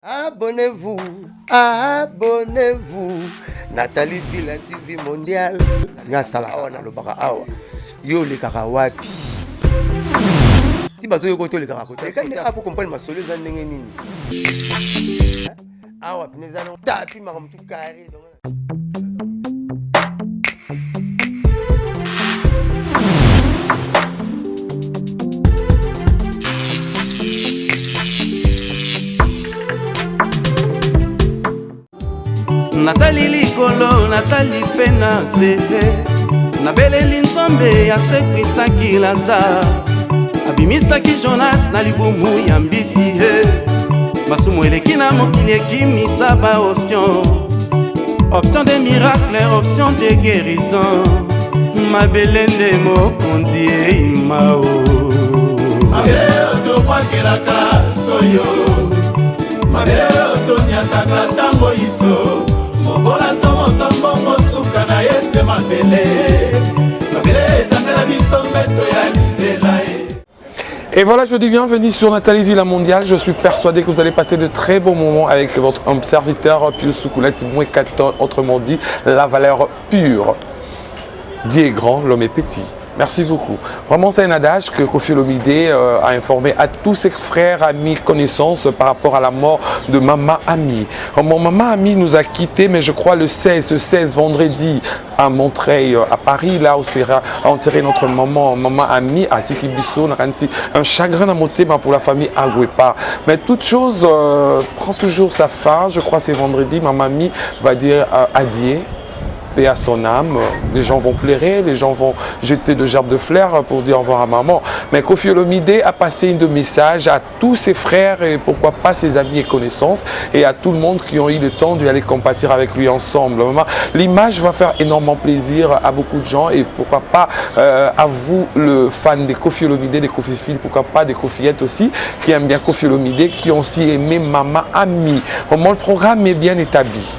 Abonnez-vous, abonnez-vous. Nathalie Villa TV Mondial. Nyasala awa na lobaka awa. Yo le kaka wapi. Si bazo yo koto le kaka koto. Ekane apo comprendre masolo za ndenge nini. Awa pineza no tapi makamtu kare. Nathalie likolo, Nathalie pena zete nabeleli nzambe ya sekwisaki Lazare abimisaki Jonas na libumu ya mbisi masumu eleki na mokili ekimisa ba option de miracle, option de guérison mabele nde mokonzi eimao mabele otobwakelaka soyo mabele otonyataka ntango iso mobola tomoto mbongo suka na yese mabele mabele etangela biso mbeto ya libela. Et voilà, je dis bienvenue sur Nathalie Villa Mondial. Je suis persuadé que vous allez passer de très beaux moments avec votre homme serviteur Pius Soukoulette Mouekaton, autrement dit la valeur pure. Dieu est grand, l'homme est petit. Merci beaucoup. Vraiment, c'est un adage que Koffi Olomide a informé à tous ses frères, amis, connaissances par rapport à la mort de Maman Ami. Mon Maman Ami nous a quittés, mais je crois le 16 vendredi à Montreuil, à Paris, là où sera enterré notre maman Ami à Tikibiso, un chagrin à motema pour la famille Agwepa. Mais toute chose prend toujours sa fin. Je crois que c'est vendredi, Maman Ami va dire adieu. Paix à son âme, les gens vont pleurer, les gens vont jeter de gerbes de fleurs pour dire au revoir à maman. Mais Koffi Olomide a passé un message à tous ses frères et pourquoi pas ses amis et connaissances et à tout le monde qui ont eu le temps d'aller compatir avec lui ensemble. L'image va faire énormément plaisir à beaucoup de gens et pourquoi pas à vous, le fan des Koffi Olomide, des Koffi Phil, pourquoi pas des Koffiettes aussi, qui aiment bien Koffi Olomide, qui ont aussi aimé Maman Ami. Vraiment, le programme est bien établi.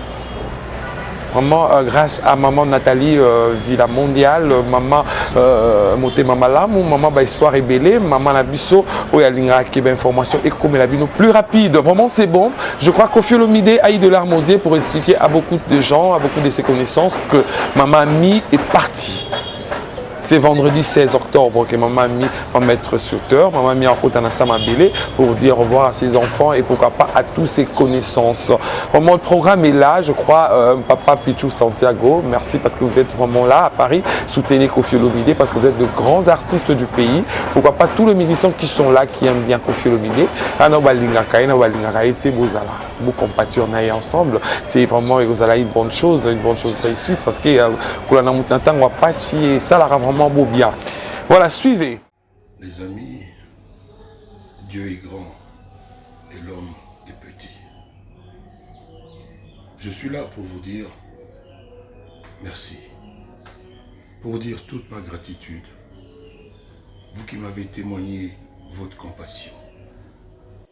Vraiment, grâce à maman Nathalie Villa Mondial, maman Moté Mamalam, maman Histoire et Bélé, maman Nabiso, où il y a l'information information et comme la bino plus rapide. Vraiment, c'est bon. Je crois qu'Koffi Olomide a eu de l'arme aux yeux pour expliquer à beaucoup de gens, à beaucoup de ses connaissances, que Maman Ami est partie. C'est vendredi 16 octobre que Maman Ami va mettre sur terre. Maman Ami en côte à Nassama Bélé pour dire au revoir à ses enfants et pourquoi pas à tous ses connaissances. Vraiment, le programme est là, je crois, Papa Pichou Santiago, merci parce que vous êtes vraiment là à Paris. Soutenez Koffi Olomide parce que vous êtes de grands artistes du pays. Pourquoi pas tous les musiciens qui sont là, qui aiment bien Koffi Olomide. Vous compatir ensemble, c'est vraiment une bonne chose réussite parce que on va pas si ça la vraiment beau bien. Voilà, suivez. Les amis, Dieu est grand et l'homme est petit. Je suis là pour vous dire merci, pour vous dire toute ma gratitude. Vous qui m'avez témoigné votre compassion,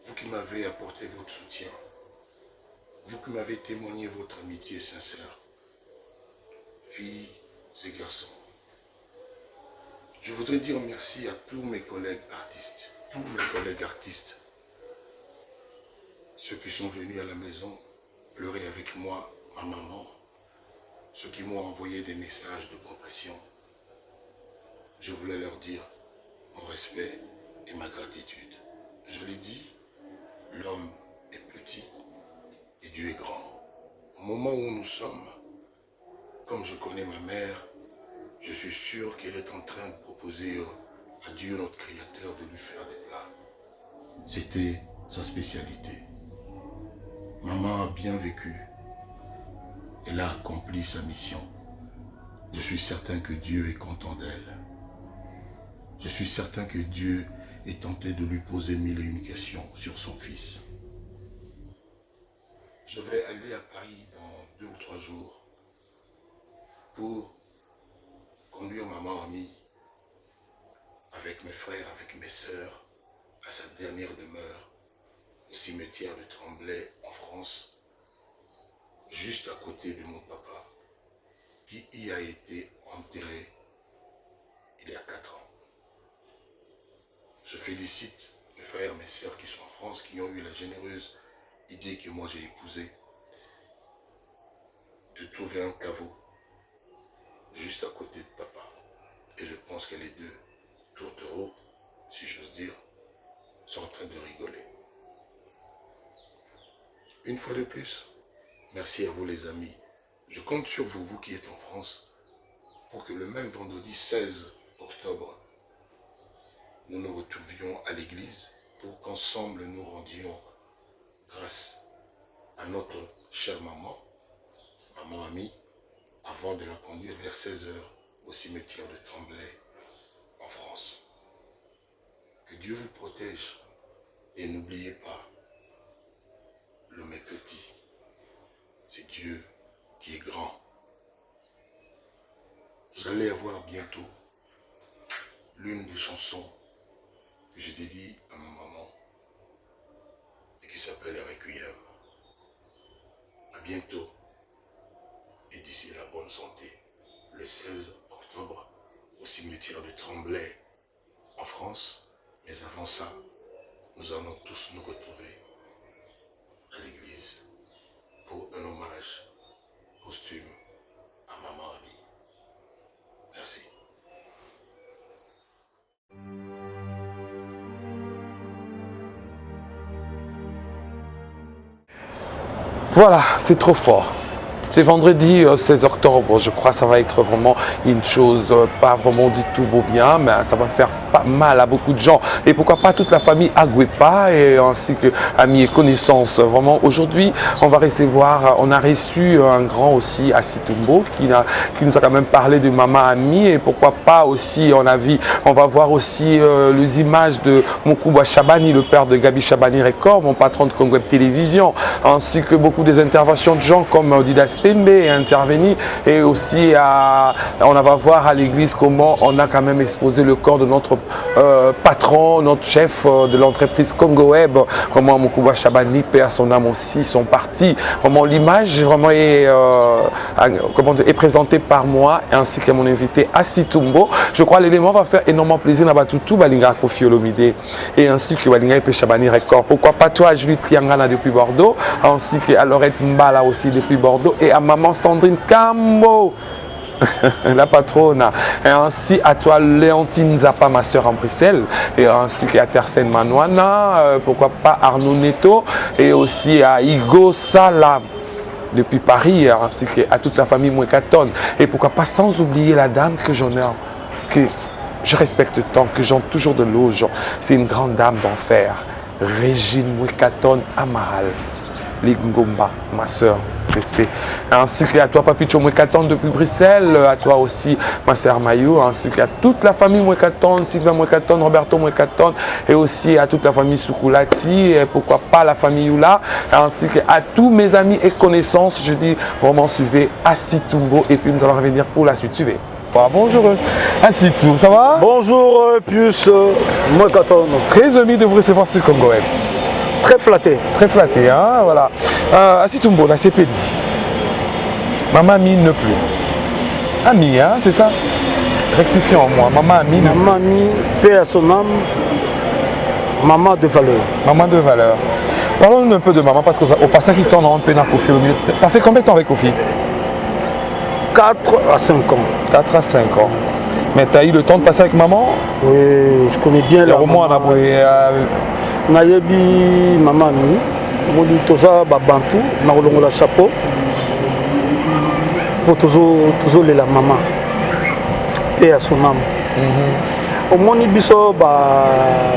vous qui m'avez apporté votre soutien, vous qui m'avez témoigné votre amitié sincère, filles et garçons. Je voudrais dire merci à tous mes collègues artistes, ceux qui sont venus à la maison pleurer avec moi, ma maman, ceux qui m'ont envoyé des messages de compassion. Je voulais leur dire mon respect et ma gratitude. Je l'ai dit, l'homme est petit et Dieu est grand. Au moment où nous sommes, comme je connais ma mère, je suis sûr qu'elle est en train de proposer à Dieu notre Créateur de lui faire des plats. C'était sa spécialité. Maman a bien vécu. Elle a accompli sa mission. Je suis certain que Dieu est content d'elle. Je suis certain que Dieu est tenté de lui poser 1000 et une questions sur son fils. Je vais aller à Paris dans 2 ou 3 jours pour conduire Maman Ami avec mes frères, avec mes sœurs, à sa dernière demeure au cimetière de Tremblay en France, juste à côté de mon papa, qui y a été enterré il y a 4 ans. Je félicite mes frères, mes sœurs qui sont en France, qui ont eu la généreuse idée que moi j'ai épousée de trouver un caveau juste à côté de papa. Et je pense que les deux tourtereaux, si j'ose dire, sont en train de rigoler. Une fois de plus, merci à vous les amis. Je compte sur vous, vous qui êtes en France, pour que le même vendredi 16 octobre, nous nous retrouvions à l'église pour qu'ensemble nous rendions grâce à notre chère maman, maman amie, avant de la conduire vers 16 h au cimetière de Tremblay, en France. Que Dieu vous protège et n'oubliez pas, l'homme est petit, c'est Dieu qui est grand. Vous allez avoir bientôt l'une des chansons que j'ai dédiée à ma maman et qui s'appelle Requiem. À bientôt et d'ici la bonne santé, le 16 octobre au cimetière de Tremblay en France. Mais avant ça, nous allons tous nous retrouver à l'église pour un hommage posthume à maman amie. Merci. Voilà, c'est trop fort. C'est vendredi 16 octobre, je crois que ça va être vraiment une chose pas vraiment du tout beau bien, mais ça va faire pas mal à beaucoup de gens. Et pourquoi pas toute la famille Aguepa et ainsi que amis et connaissances. Vraiment, aujourd'hui, on va recevoir, on a reçu un grand aussi à Situmbo qui nous a quand même parlé de Maman Ami et pourquoi pas aussi, on va voir aussi les images de Mokuba Chabani, le père de Gabi Chabani Record, mon patron de Congo Télévision, ainsi que beaucoup des interventions de gens comme Didas Pembe est intervenu et aussi on va voir à l'église comment on a quand même exposé le corps de notre patron, notre chef de l'entreprise Congo Web, vraiment Mokuba Chabani, père son âme aussi, sont partis. Vraiment l'image vraiment est présentée par moi ainsi que mon invité Asitumbo. Je crois que l'élément va faire énormément plaisir à Batutu, Balinga Kofi Olomide et ainsi que Balinga et Chabani Record. Pourquoi pas toi Julie Triangana depuis Bordeaux, ainsi que Lorette Mbala aussi depuis Bordeaux et à maman Sandrine Cambo, la patronne, et ainsi à toi Léontine Zappa, ma soeur en Bruxelles, et ainsi qu'à Tersen Manouana, pourquoi pas Arnaud Neto, et aussi à Igo Salam depuis Paris, ainsi qu'à toute la famille Mwekaton, et pourquoi pas sans oublier la dame que j'honore, que je respecte tant, que j'en toujours de loge, c'est une grande dame d'enfer, Régine Mwekaton Amaral. Lingomba, ma soeur, respect. Ainsi qu'à toi, Papicho Mwekaton depuis Bruxelles, à toi aussi, ma soeur Mayou, ainsi qu'à toute la famille Mwekaton, Sylvain Mwekaton, Roberto Mwekaton, et aussi à toute la famille Soukoulati, et pourquoi pas la famille Yula, ainsi qu'à tous mes amis et connaissances, je dis vraiment suivez Asitumbo, et puis nous allons revenir pour la suite. Suivez. Bonjour Asitou, ça va? Bonjour Pius Mwekaton. Très heureux de vous recevoir sur Congo Web. Très flatté, hein, voilà. Asitumbo, la CPD. Maman Ami ne plus. Ami, hein, c'est ça? Rectifions moi. Maman Ami. Maman Ami, paix à son âme. Maman de valeur. Maman de valeur. Parlons-nous un peu de maman parce qu'au passage qui tourne en peine à Kofi. Tu as fait combien de temps avec Kofi? 4 à 5 ans. 4 à 5 ans. Mais tu as eu le temps de passer avec maman? Oui, je connais bien la maman. Nayebi Maman Ami, moni toza babantu, na kolongola chapeau. Pour toujours la maman. Paix à son âme. Au moni biso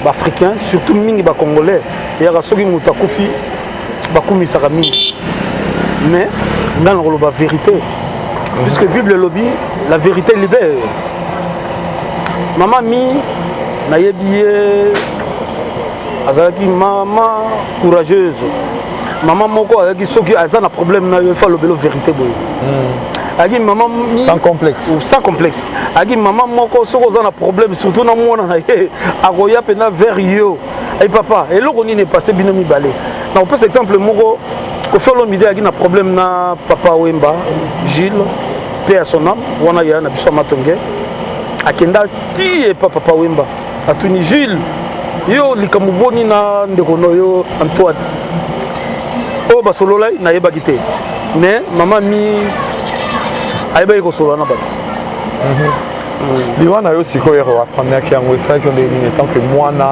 africain, surtout mingi ba congolais, et ya soki muta kufi ba kumisaka mingi. Mais dans la vérité, puisque Bible lobby, la vérité libère. Maman Ami, nayebi azalaki maman courageuse. Maman moko azalaki soki aza na problème na yo fa lobelo vérité boye. Agi maman sans complexe. Sans complexe. Agi maman moko soko aza na problème surtout na mwana na ye akoya pena vers yo. Et papa, eloko nini passé bino mibale. Na on peut exemple moko ko felo midi agi na problème na papa Wemba, Gilles, paix à son âme, wana ya na biso matonge. Akenda ti et papa Wemba. Atuni Gilles yo likambo boni na ndeko no yo Antoine oyo basololai nayebaki te mais mama mi ayebaki kosolola na bato. Liwana yo sikoyo aprenaki yango esalaki yo ndenge nini tant que mwana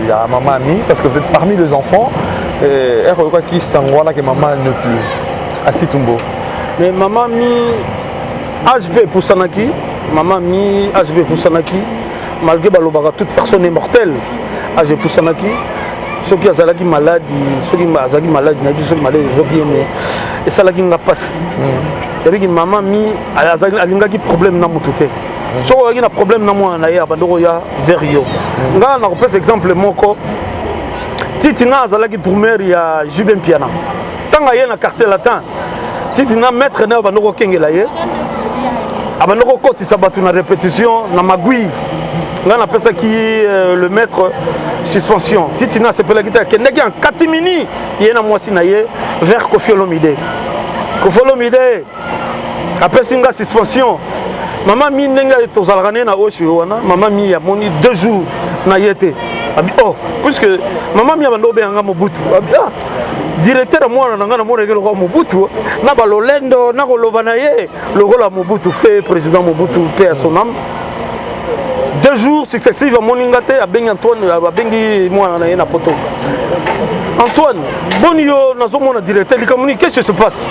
ya mama ami parce que vous êtes parmi les enfants eroyokaki sango wana ke mama ne plus asi tumbo. Mais mama mi HB epusanaki mama mi HB epusanaki malgré balobaka toute personne est mortelle HB epusanaki soki azalaki maladi soki azalaki maladi nayebi soki maladi ezoki ye mais esalaki nga mpasi yabiki mama mi alingaki problème na motu te soki ozalaki na problème na mwana na ye abandoko oya vers yo nga nakopesa exemple moko titi nga azalaki drumeur ya Jube Mpiana ntango aye na quartier latin titi nga maître na yo abandoko okengela ye abandoko okotisa bato na répétition na magui nga napesaki le maître suspension titi na asepelaki te akendaki en katimini ye na mwasi na ye vers Koffi Olomide Koffi Olomide apesi nga suspension mama mi ndenge tozalaka ne na osio wana mama mi amoni 2 jours na ye te abi oh puisque mama mi abanda obeyanga Mobutu abi ah directeur ya mwana na nga na moneke lokola Mobutu na balolendo na koloba na ye lokola Mobutu fait président Mobutu paix à son âme 2 jours successifs amoni nga te abengi Antoine abengi mwana na ye na poto Antoine boni yo nazomona directeur likamuni qu'est-ce qui se passe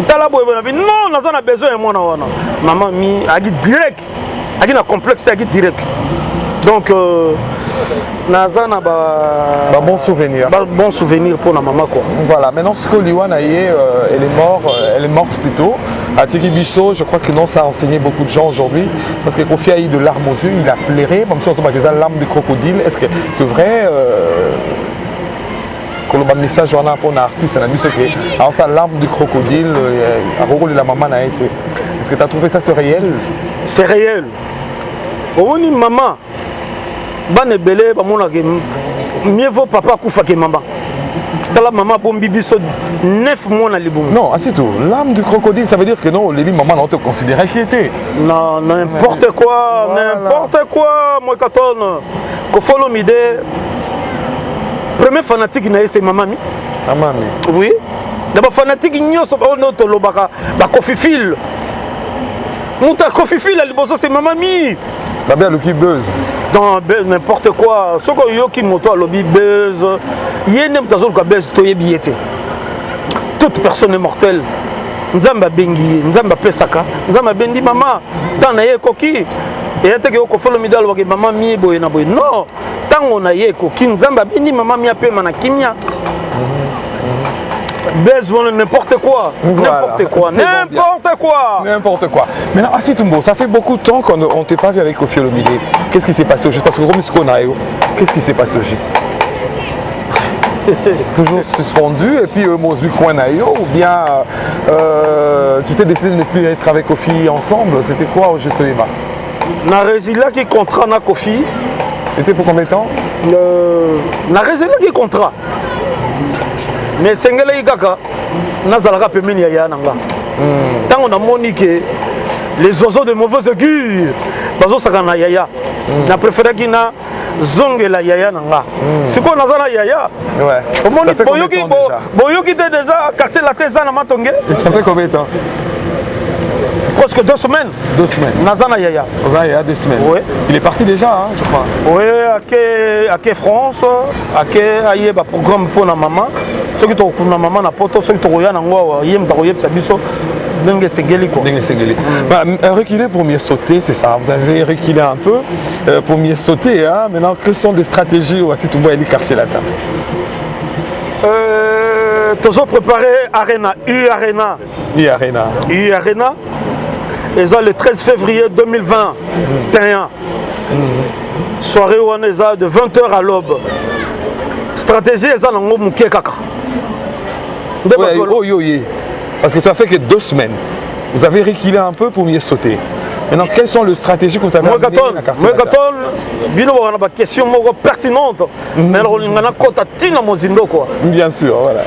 tala boye bana bi non naza na besoin ya mwana wana mama mi agi direct agi na complexe agi direct donc naza na ba bon souvenir pour la maman quoi. Voilà, maintenant ce que Liwana elle est morte plutôt. À Tiki Bisso, je crois que non, ça a enseigné beaucoup de gens aujourd'hui. Parce que Kofi a eu de larmes aux yeux, il a pleuré, comme si on se disait larmes de crocodile. Est-ce que c'est vrai que le message on a pour un artiste, on a vu ce que alors ça larme du crocodile, à rôle de la maman a été. Est-ce que tu as trouvé ça c'est réel? C'est réel. On dit maman. Bane belé mieux vaut papa koufa que maman. Tala maman bombi biso 9 mois na liboum. Non, c'est tout. L'âme du crocodile, ça veut dire que non, les maman on te considérait qui était. Non, n'importe quoi, voilà. N'importe quoi. Moi katon Koffi Olomide premier fanatique na c'est maman mi. Maman mi. Oui. D'abord fanatique nyoso ba onoto lobaka ba Koffi Fil. Muta Koffi Fil à liboso c'est maman mi. La bien le qui buzz. Dans n'importe quoi. Ce que yo qui moto à lobby buzz. Yenem tazol ka buzz toye biete. Toute personne est mortelle. Nzamba bengi, nzamba pesaka, nzamba bendi mama. Tant na ye koki. Et ete ke Koffi Olomide wa ke mama mi boye na boye. Non. Tant on a ye koki nzamba bendi mama mi ape mana kimia. Besoin n'importe quoi, voilà. N'importe quoi, n'importe quoi. N'importe quoi. Maintenant, Assi Tumbo, ça fait beaucoup de temps qu'on ne t'est pas vu avec Koffi Olomide. Qu'est-ce qui s'est passé au juste? Parce que qu'est-ce qui s'est passé au juste? Toujours suspendu et puis Mosby Kouanayo ou bien tu t'es décidé de ne plus être avec Koffi ensemble? C'était quoi au juste débat? Na résilié qui contrat na Koffi. C'était pour combien de temps? Na résilié qui contrat. Mais sengele igaka nazalaka pemeni ya yananga tant on a moniqué les oiseaux de mauvais augure bazo sakana yaya na préféré kina zongela yaya nanga siko nazana yaya ouais omoni boyoki te déjà quartier la teza na matonge ça fait combien de temps? Presque 2 semaines. 2 semaines. Nazana Yaya. Nazana 2 semaines. Oui. Il est parti déjà, hein, je crois. Oui, à France, à Yeba programme pour la maman. Ceux qui ont la maman na poto, ceux qui ont rien en yem taroyeb sabiso. Dengue Segeli quoi. Dengue Segeli. Reculer pour mieux sauter, c'est ça. Vous avez reculé un peu pour mieux sauter. Hein. Maintenant, que sont les stratégies au Assi Tumbo et les quartiers latins? Toujours préparé Arena, U-Arena. U-Arena. U-Arena. Et ça, le 13 février 2021. Soirée où on est de 20h à l'aube. Stratégie, c'est ça, on est kaka. Parce que tu as fait que 2 semaines. Vous avez reculé un peu pour mieux sauter. Maintenant, quelles sont les stratégies que vous avez amenées à la quartier latin? On a une question pertinente. Mais on a bien sûr, voilà.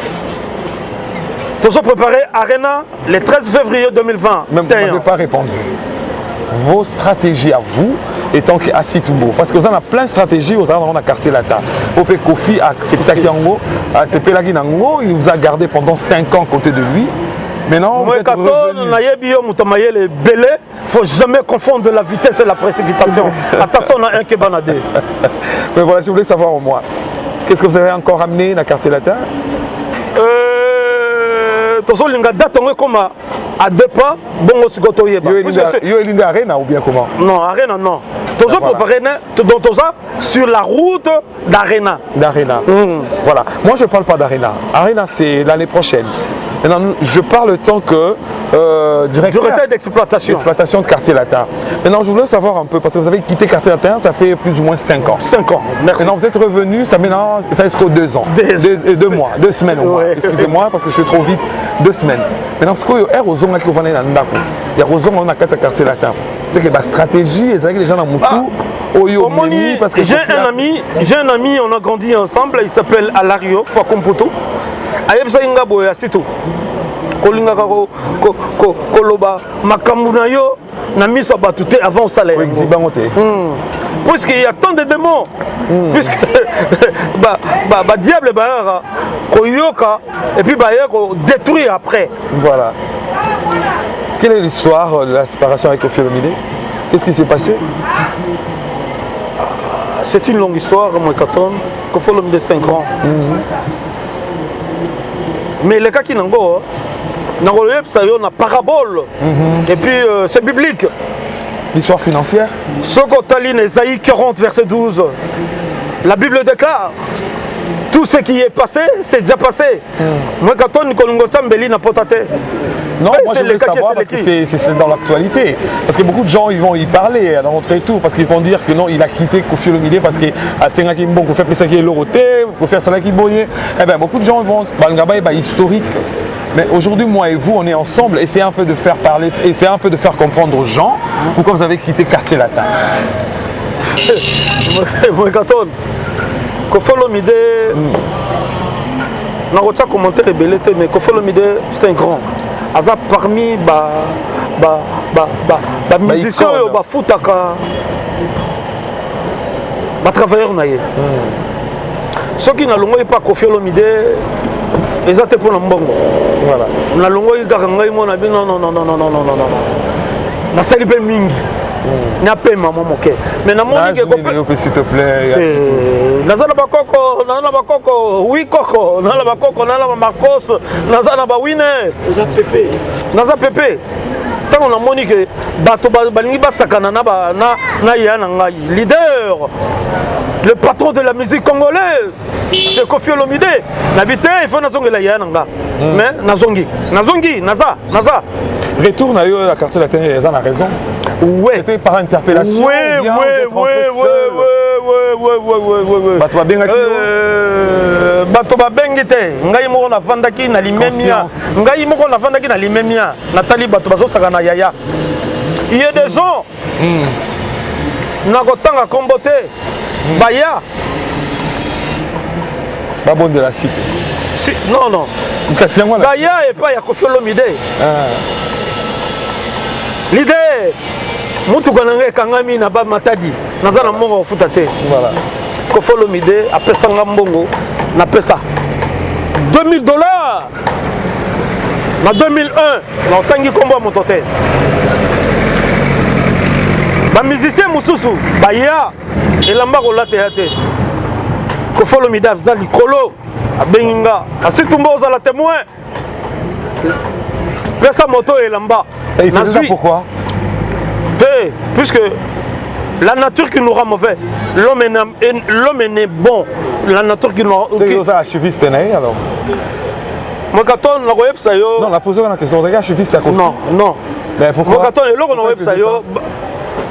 Toujours préparé Arena le 13 février 2020. Même vous n'avez pas répondu. Vos stratégies à vous étant qu'Assi Tumbo. Parce que vous avez plein de stratégies, vous avez dans le quartier latin. Ope Kofi a accepté Kiango, accepté la Guinango, il vous a gardé pendant 5 ans à côté de lui. Maintenant, vous êtes revenu. Il ne faut jamais confondre la vitesse et la précipitation. Attention, on a un qui est banadé. Mais voilà, je voulais savoir au moins, qu'est-ce que vous avez encore amené dans le quartier latin? Comme à 2 pas, bon, on se gotoye. Yo est Arena ou bien comment? Non, Arena, non. Toujours préparé sur la route d'Arena. D'Arena. Voilà. Moi, je ne parle pas d'Arena. Arena, c'est l'année prochaine. Maintenant, je parle tant que directeur d'exploitation de quartier latin. Maintenant, je voulais savoir un peu, parce que vous avez quitté quartier latin, ça fait plus ou moins 5 ans. 5 ans, merci. Maintenant, vous êtes revenu, ça jusqu'aux 2 ans. 2 mois, 2 semaines au moins. Ouais. Excusez-moi, parce que je suis trop vite. 2 semaines. Maintenant, ce qu'il y a aux zones qui vont aller dans Ndako, il y a aux zones qui ont quartier latin. C'est que la stratégie, c'est que les gens dans Moutou, parce que j'ai un ami, on a grandi ensemble, il s'appelle Alario Fakompoto. Ayebsa ingabo ya situ kolinga koloba makamuna yo na miso batute avant salaire puisqu'il y a tant de démons puisque diable ba koyoka et puis ba détruire après. Voilà. Quelle est l'histoire de la séparation avec Koffi Olomide? Qu'est-ce qui s'est passé? C'est une longue histoire, moi Katon. Koffi Olomide 5 ans. Mais les cas qui n'ont pas, ça y est, on a parabole. Et puis c'est biblique. L'histoire financière. Sokotaline Esaïe 40, verset 12. La Bible déclare tout ce qui est passé, c'est déjà passé. Moi, quand on dit n'a pas tâté. Non, moi je veux savoir parce que c'est dans l'actualité. Parce que beaucoup de gens ils vont y parler à l'entrée et tout, parce qu'ils vont dire que non, il a quitté Koffi Olomide parce que c'est un qui bon, qu'on fait ça qui est l'oroté, qu'on fait ça qui est boyé. Eh bien, beaucoup de gens ils vont historique. Mais aujourd'hui, moi et vous, on est ensemble, et c'est un peu de faire parler, et c'est un peu de faire comprendre aux gens pourquoi vous avez quitté quartier latin. Moi, quand on Koffi Olomide, n'a pas commenté rebelle, mais Koffi Olomide c'est un grand. Aza parmi musiciens ba futaka ba travailleurs naye. Ceux qui n'a longo pas Koffi Olomide, ils étaient pour mbongo. Voilà. Na longo ikaka ngai mona bi non. Na salipe mingi. Na pe maman moke. Mais na moni que s'il te plaît. Nazana bakoko, oui koko, nala bakoko, nala makos, nazana ba winner. Naza pepe. Tant on a moni que bato balingi basakana na ya na ngai. Leader, le patron de la musique congolaise, c'est Koffi Olomide. N'habite, il faut nazongi la ya na nga. Mais nazongi, naza. Retour na yo la quartier latin, ils ont raison. Ouais. C'était par interpellation. Ouais. Bato babengite ngai moko na vandaki na limemia natali bato bazosaka na yaya. Il y a des gens na kotanga kombote baya babon de la cité. Non. Baya et pas ya Koffi Olomide. L'idée mutu kananga kangami na ba matadi nazana mongo futa te. Voilà. Koffi Olomide apesa ngambongo na pesa $2000 na 2001 na otangi kombo moto te. Ba musicien mususu baya elamba kolate ya te. Koffi Olomide afza likolo abenginga asitumba ozala témoin pesa moto elamba. Et il fait ça pourquoi? Puisque la nature qui nous rend mauvais, l'homme est né bon, la nature qui nous rend... C'est ça, cheviste alors. Moi quand on a ça yo. Non, la position la question, regarde cheviste à côté. Non. Mais pourquoi? Moi quand on est là on a ça yo.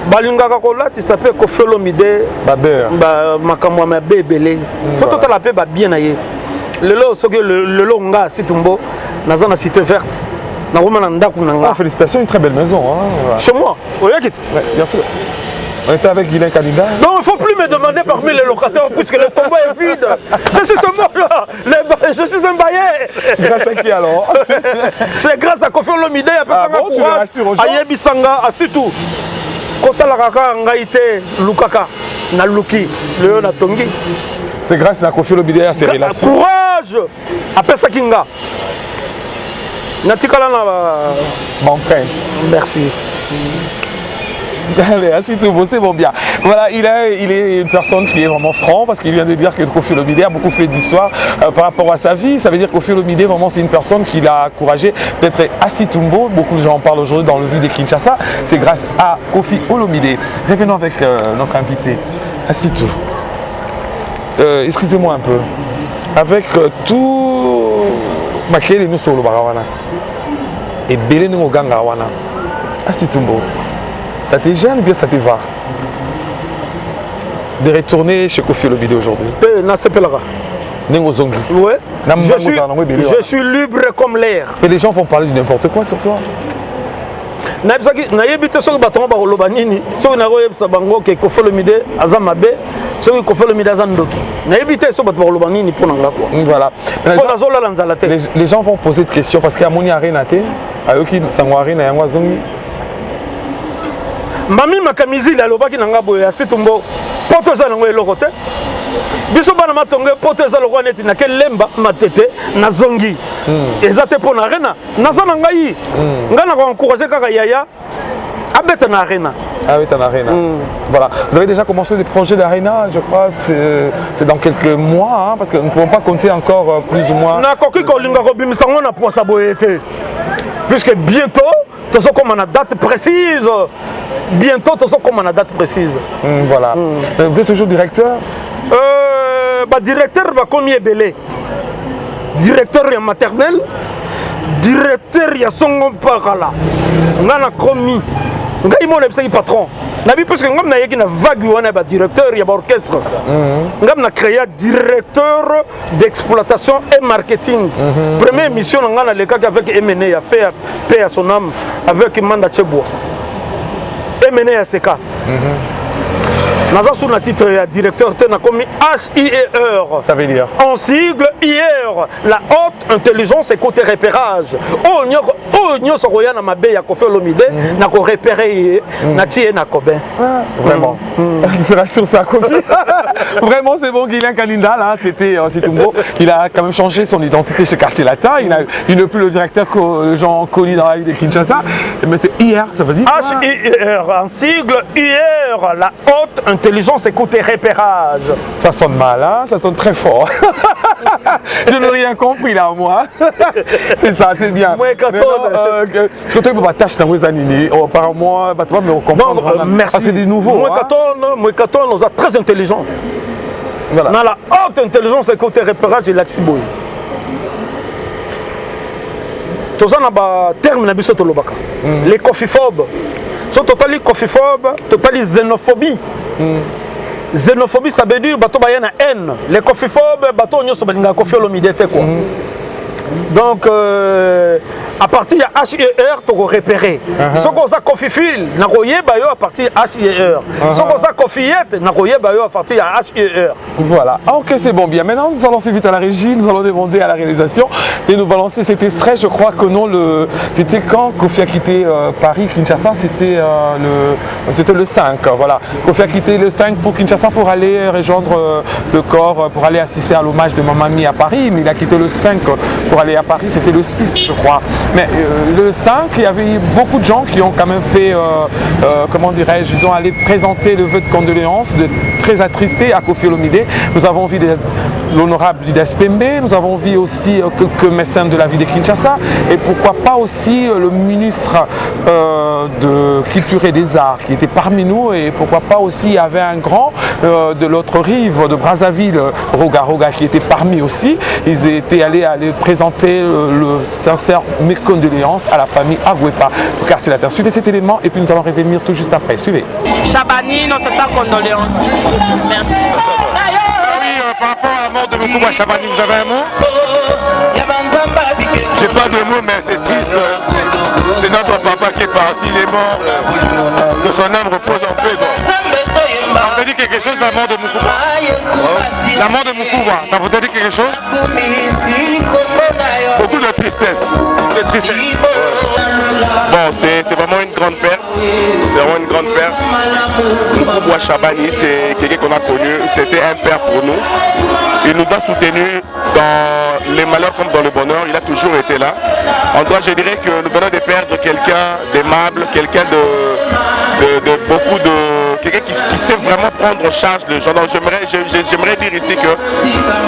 Balinga kakola tu s'appelle Koffi Olomide. Babeur. Makamwa ma bébélé. Faut tout la paix bien aillé. Le lot ce que le lot nga situmbo na zone cité verte. Félicitations, une très belle maison. Hein. Chez moi, oui, bien sûr. On était avec Guilain Canida. Non, il ne faut plus me demander parmi les locataires puisque le tombeau est vide. Je suis un mort-là. Je suis un baillet. Grâce à qui alors? C'est grâce à Koffi Olomide, à Yebisanga, à Sutu. kotala kaka ngai te lukaka na luki leyo na tongi. C'est grâce à Koffi Olomide à ses relations. Courage apesaki nga. Natikala na Mon prince. merci. Allez, ainsi tout beau, c'est bon bien. Voilà, il est une personne qui est vraiment franc parce qu'il vient de dire que Koffi Olomide a beaucoup fait d'histoire par rapport à sa vie. Ça veut dire que Koffi Olomide, vraiment, c'est une personne qui l'a encouragé d'être Assis Tumbo. Beaucoup de gens en parlent aujourd'hui dans le vie de Kinshasa. C'est grâce à Koffi Olomide. Revenons avec notre invité, Assis Tou. Excusez-moi un peu. Avec tout Makele nous sur le Barawana et Belé nous au Gangarawana, Assis Tumbo. Ça te gêne ou bien ça te va de retourner chez Koffi Olomide aujourd'hui? Ouais. Je suis libre comme l'air. Mais les gens vont parler de n'importe quoi sur toi. Nayebi te soki bato bakoloba nini soki nakoyebisa bango ke Koffi Olomide aza mabe soki Koffi Olomide aza ndoki nayebi te soki bato bakoloba nini mpona nga kwa. Voilà. Les gens vont poser des questions parce qu'il y a moni arena te ayoki sango arena yango azongi. Mami makamizili alobaki na nga boye Assis Tumbo poto eza nango eloko te biso bana matonge poto eza lokwa neti na ke lemba matete na zongi eza te mpona arena naza na ngai nga na encourager kaka yaya abeta na arena. Ah oui, t'en as arena. Voilà. Vous avez déjà commencé des projets d'arena, je crois, c'est dans quelques mois, hein, parce que nous ne pouvons pas compter encore plus ou moins. Na koki kolinga kobimisa ngo na posa boye te puisque bientôt tozo comme on a date précise. Bientôt, tout ça comme on a date précise. Voilà. Vous êtes toujours directeur? Directeur, comme il est belé. Directeur maternel. Directeur, il y a son parala. On a commis. On a eu patron. Parce que nous avons une vague, on a directeur, il y a un orchestre. Nous avons créé directeur d'exploitation et marketing. Première mission, on a le cas avec MNE, a fait paix à son âme, avec Manda Tcheboua. MNE à CK. Naza sous le titre directeur tena comme HIER. Ça veut dire en sigle IR, la haute intelligence et côté repérage. Oh nyo sokoya na mabe ya Koffi Olomide na ko repérer na tie na Kobin. Vraiment. C'est la source à Koffi. Vraiment c'est bon. Guilain Kalinda là, c'était Assis Tumbo. Il a quand même changé son identité chez Quartier Latin. Il n'est plus le directeur que les gens connus dans la ville de Kinshasa. Mais c'est IR, ça veut dire HIER, en sigle IR, la haute intelligence et côté repérage. Ça sonne mal, hein? Ça sonne très fort. Je n'ai rien compris là, moi. C'est ça, c'est bien. Ce que tu peux tâcher dans les années, apparemment, tu vas me comprendre. Merci. C'est des nouveaux. Moi, nous sommes très intelligents. Voilà. Dans la haute intelligence et côté repérage et l'axiboy. Tout ça, c'est un terme de les coffeephobes. So totally coffeephobe, totally xénophobie. Xénophobie, ça veut dire bato bayana haine. Les coffeephobes, bato nyo so balinga Koffi Olomide te quoi. Donc à partir de HIER, tu vas repérer. Si tu as Koffifil, tu vas à partir de HIER. Si tu as Koffiyette, tu vas à partir de HIER. Voilà. Ok, c'est bon. Bien. Maintenant, nous allons vite à la régie. Nous allons demander à la réalisation de nous balancer cet extrait. Je crois que non, c'était quand Koffi a quitté Paris, Kinshasa, c'était le 5. Voilà. Koffi a quitté le 5 pour Kinshasa pour aller rejoindre le corps, pour aller assister à l'hommage de Mamami à Paris. Mais il a quitté le 5 pour aller à Paris. C'était le 6, je crois. Mais le 5, il y avait beaucoup de gens qui ont quand même fait, comment dirais-je, ils ont allé présenter le vœu de condoléances, très attristé à Koffi Olomide. Nous avons vu l'honorable Didas Pembe, nous avons vu aussi quelques médecins de la ville de Kinshasa, et pourquoi pas aussi le ministre de Culture et des Arts qui était parmi nous, et pourquoi pas aussi il y avait un grand de l'autre rive de Brazzaville, Roga Roga, qui était parmi aussi. Ils étaient allés présenter le sincère mes condoléances à la famille Agwepa au quartier latin. Suivez cet élément et puis nous allons revenir tout juste après. Suivez. Chabani, non, c'est ça condoléances. Merci. Par rapport à la mort de Moukouba Chabani, vous avez un mot? J'ai pas de mots, mais c'est triste. C'est notre papa qui est parti, il est mort. Que son âme repose en paix. Ça vous dit quelque chose, la mort de Moukouba? La mort de Moukouba, ça vous dit quelque chose? Beaucoup de tristesse. bon, c'est vraiment une grande perte. C'est vraiment une grande perte. Mukubwa Shabani, c'est quelqu'un qu'on a connu. C'était un père pour nous. Il nous a soutenus dans les malheurs comme dans le bonheur. Il a toujours été là. En tout cas, je dirais que nous venons de perdre quelqu'un d'aimable, quelqu'un de beaucoup de... quelqu'un qui sait vraiment prendre en charge les gens. Donc j'aimerais dire ici que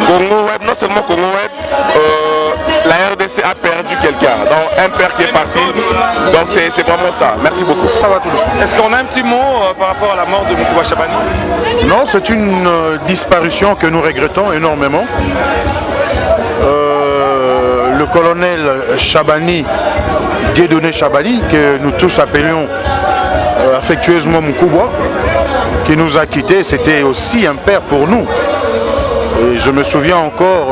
Congo Web, non seulement Congo Web, la RDC a perdu quelqu'un. Donc un père qui est parti. Donc c'est vraiment ça. Merci beaucoup. Ça va tout de suite. Est-ce qu'on a un petit mot par rapport à la mort de Mukubwa Shabani? Non, c'est une disparition que nous regrettons énormément. Le colonel Shabani, Dieudonné Shabani, que nous tous appelions affectueusement Mukubwa, qui nous a quittés, c'était aussi un père pour nous. Et je me souviens encore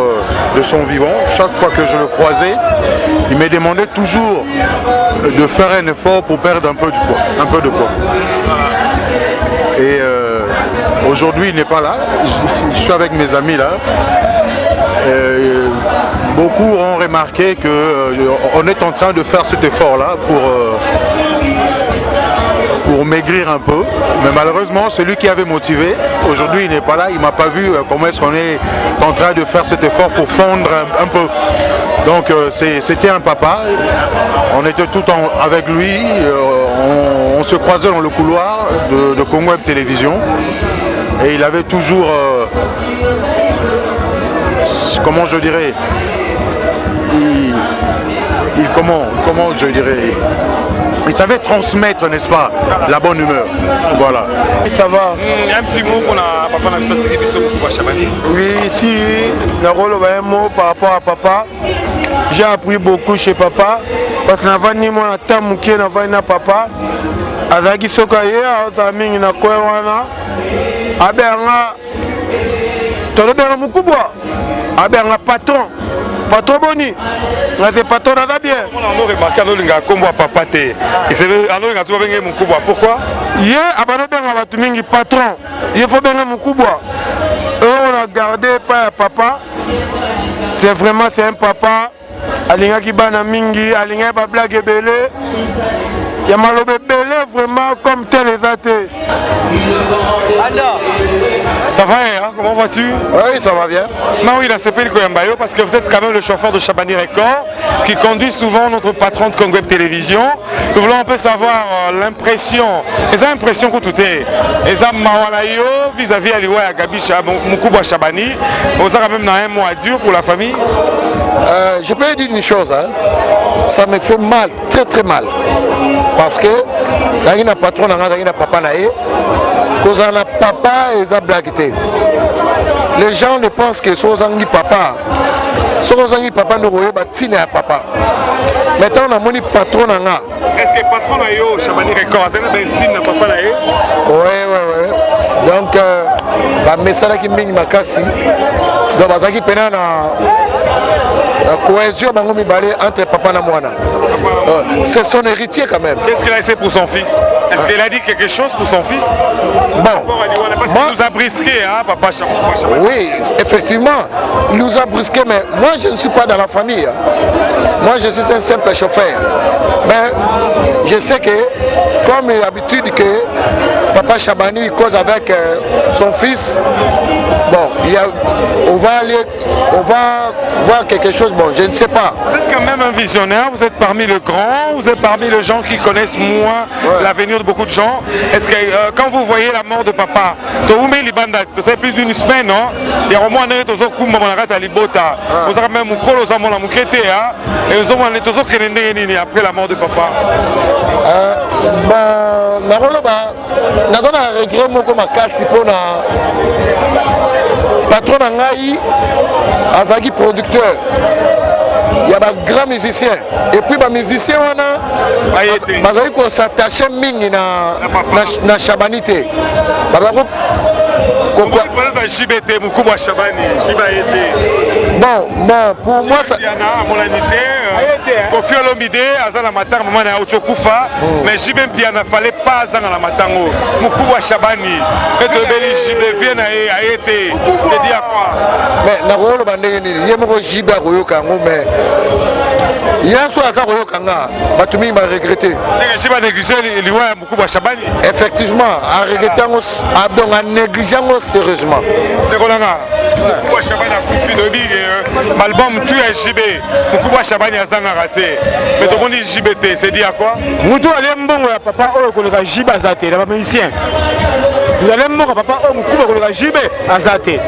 de son vivant. Chaque fois que je le croisais, il me demandait toujours de faire un effort pour perdre un peu de poids. Et aujourd'hui, il n'est pas là. Je suis avec mes amis là. Beaucoup ont remarqué qu'on est en train de faire cet effort-là pour maigrir un peu. Mais malheureusement, celui qui avait motivé, aujourd'hui il n'est pas là, il ne m'a pas vu comment est-ce qu'on est en train de faire cet effort pour fondre un peu. Donc c'était un papa, on était tout avec lui, on se croisait dans le couloir de Congo Web Télévision et il avait toujours, comment je dirais, comment je dirais, il savait transmettre, n'est-ce pas, la bonne humeur. Voilà. Ça va. Un petit mot qu'on a papa n'a sorti de Mukubwa Shabani. Oui, ici, un mot par rapport à papa. J'ai appris beaucoup chez papa. Parce que avant ni moi, tant mouké n'avait na papa. Azaki sokaye, azami na kwewana. Abenga, tolobenga Mukubwa. Abenga patron. Patron boni, c'est patron nada bien. On a remarqué que nous avons papa té. Et c'est alors que nous avons Mukubwa. Pourquoi? Hier, abano benga batumingi patron. Il faut benga Mukubwa. On a gardé pas papa. C'est vraiment un papa. Alinga ki bana mingi, alinga ba blague belé. Ya malobe belé vraiment comme tel les athées. Alors, ça va, hein? Comment vas-tu? Oui, ça va bien. Maui, la CP Koyambayo, parce que vous êtes quand même le chauffeur de Shabani Record, qui conduit souvent notre patron de Congo Web Télévision. Nous voulons un peu savoir l'impression, les impressions que tout est. Les Mawalayo vis-à-vis à l'Iwa Gabi Mukubwa Shabani. Vous avez quand même un mois dur pour la famille. Je peux dire une chose, hein. Ça me fait mal, très très mal. Parce que il y a un patron, il y a un papa, cause on a papa et ça blaguité. Les gens ne pensent que c'est un papa. C'est un papa nous voyons batiner à papa. Maintenant on a mon patron. Est-ce que le patron a eu Shabani Record, c'est un estime de papa là? Oui. Donc le message qui m'a makasi. Donc bazaki pena na cohésion entre papa et moi. C'est son héritier quand même. Qu'est-ce qu'il a essayé pour son fils? Est-ce qu'il a dit quelque chose pour son fils? Bon, parce qu'il nous a brisqué, hein, papa Shabani. Oui, effectivement, il nous a brisqué, mais moi je ne suis pas dans la famille. Moi je suis un simple chauffeur. Mais je sais que, comme il a l'habitude que papa Shabani cause avec son fils, bon, on va voir quelque chose, bon, je ne sais pas. Vous êtes quand même un visionnaire, vous êtes parmi les grands, vous êtes parmi les gens qui connaissent moins l'avenir de beaucoup de gens. Est-ce que quand vous voyez la mort de papa, c'est plus d'une semaine, non? Il y a au moins un an, vous avez même après la mort de papa. Patron Nangaï, Azagi producteur, il y a des grands musiciens. Et puis les musiciens, on s'attache à Shabanité. Bon, pour moi, ça... Kofi Olomide azana matanga mama na Ochokufa mais Jibem Piana fallait pas azana la matango Mukubwa Shabani et de beli Jibe vient a été c'est dit à quoi mais na rolo bandenge ni yemoko Jibe royo kango mais ya so aza koyokanga bato mingi baregrete effectivement aregrete yango donc anéglige yango sérieusement malbum tu es JB Mukubwa Shabani azangaka te mais tomoni JB te c'est dit à quoi mutu ale mbongo ya papa oyo koleka JB azate na ba musicien vous allez mbongo papa oyo Mukubwa koleka JB azate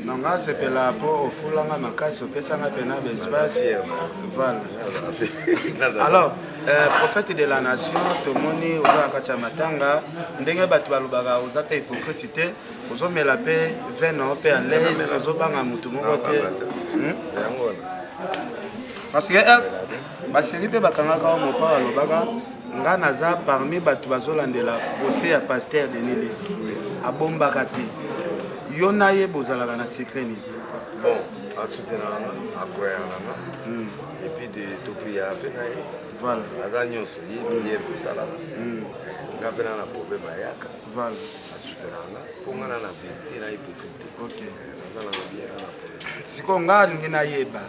nanga sepela po ofulanga makasi opesanga pena espace voilà alors prophète de la nation tomoni oza kati ya matanga ndenge bato balobaka oza pe hypocrite te ozomela pe veno pe à l'aise ozobanga mutu moko te parce que baseri mpe bakangaka o mopaa alobaka nga naza parmi bato bazolandela procès ya pasteur Denis Lesi abombaka te yo na ye bozalaka na secret nini bon asoutenanga akroyanga et puis de topria pe na ye voilà aza nyonso ye kosalaka nga mpe na problème ayaka voilà asoutenanga mpo nga na vérité na hypocrite ok naza na bien na problème sikoyo nga alingi nayeba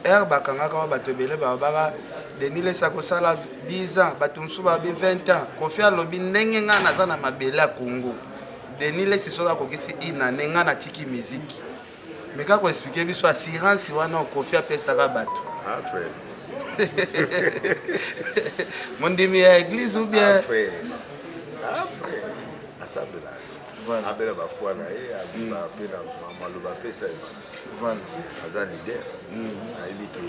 ere bakangaka wa bato ebele babaka Denis Lesi akosala 10 ans bato mosusu babi 20 ans Kofi alobi ndenge nga naza na mabele ya Congo Denis Lesi soki akokisi inane nga natiki miziki me kaka koexplike biso assurance wana Kofi apesaka bato mondimi ya église ou bien abela bafwa na ye abela maloba apesa voilà aza leader ayebi ke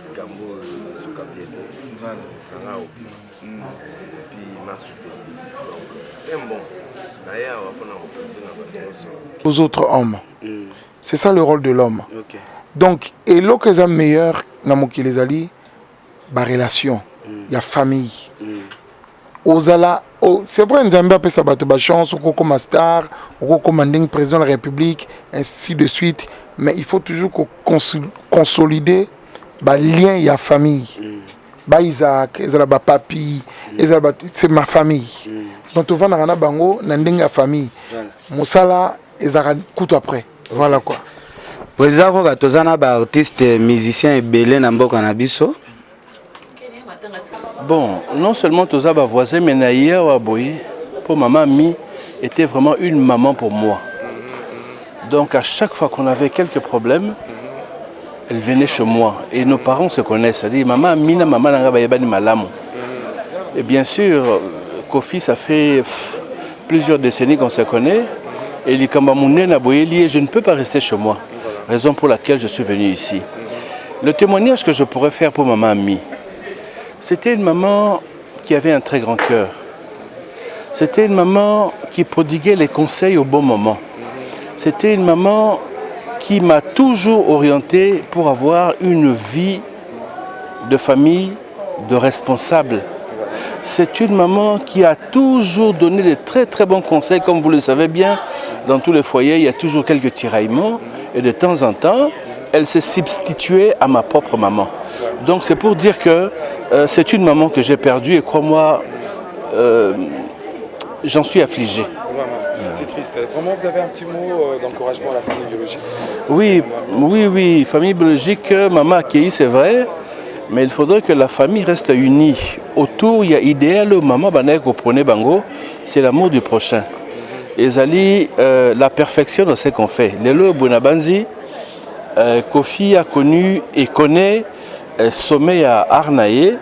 likambo suka bien te nanga obi puis masoutenir donc c'est bon naye awa mpona koprise na bato nyonso aux autres hommes c'est ça le rôle de l'homme donc eloko eza meilleur na mokili ezali barelation ya famille ozala c'est vrai nzambe apesa bato bachance okokoma star okokoma ndenge président de la république ainsi de suite mais il faut toujours consolider balien ya famille Isaac ezala papi ezala c'est ma famille donc tovandaka na bango na ndenge ya famille mosala ezala kutu après voilà quoi président koka toza na baartiste musicien ebele na mboka na biso. Bon, non seulement Toza va voisin, mais Naïa Waboye, pour maman Mi, était vraiment une maman pour moi. Donc à chaque fois qu'on avait quelques problèmes, elle venait chez moi. Et nos parents se connaissent. Elle dit, maman Mina, maman Nangabayabani Malam. Et bien sûr, Kofi, ça fait plusieurs décennies qu'on se connaît. Et il dit, je ne peux pas rester chez moi. Raison pour laquelle je suis venu ici. Le témoignage que je pourrais faire pour maman Mi, c'était une maman qui avait un très grand cœur. C'était une maman qui prodiguait les conseils au bon moment. C'était une maman qui m'a toujours orienté pour avoir une vie de famille, de responsable. C'est une maman qui a toujours donné de très très bons conseils. Comme vous le savez bien, dans tous les foyers, il y a toujours quelques tiraillements. Et de temps en temps, elle s'est substituée à ma propre maman. Donc c'est pour dire que c'est une maman que j'ai perdue et crois-moi, j'en suis affligé. C'est triste. Vraiment, vous avez un petit mot d'encouragement à la famille biologique? Oui, famille biologique, maman accueillie, c'est vrai, mais il faudrait que la famille reste unie. Autour, il y a idéal, maman, bango, c'est l'amour du prochain. Et Zali, la perfection de ce qu'on fait. Lelo Bonabanzi, Kofi a connu et connaît sommet à Arnaye.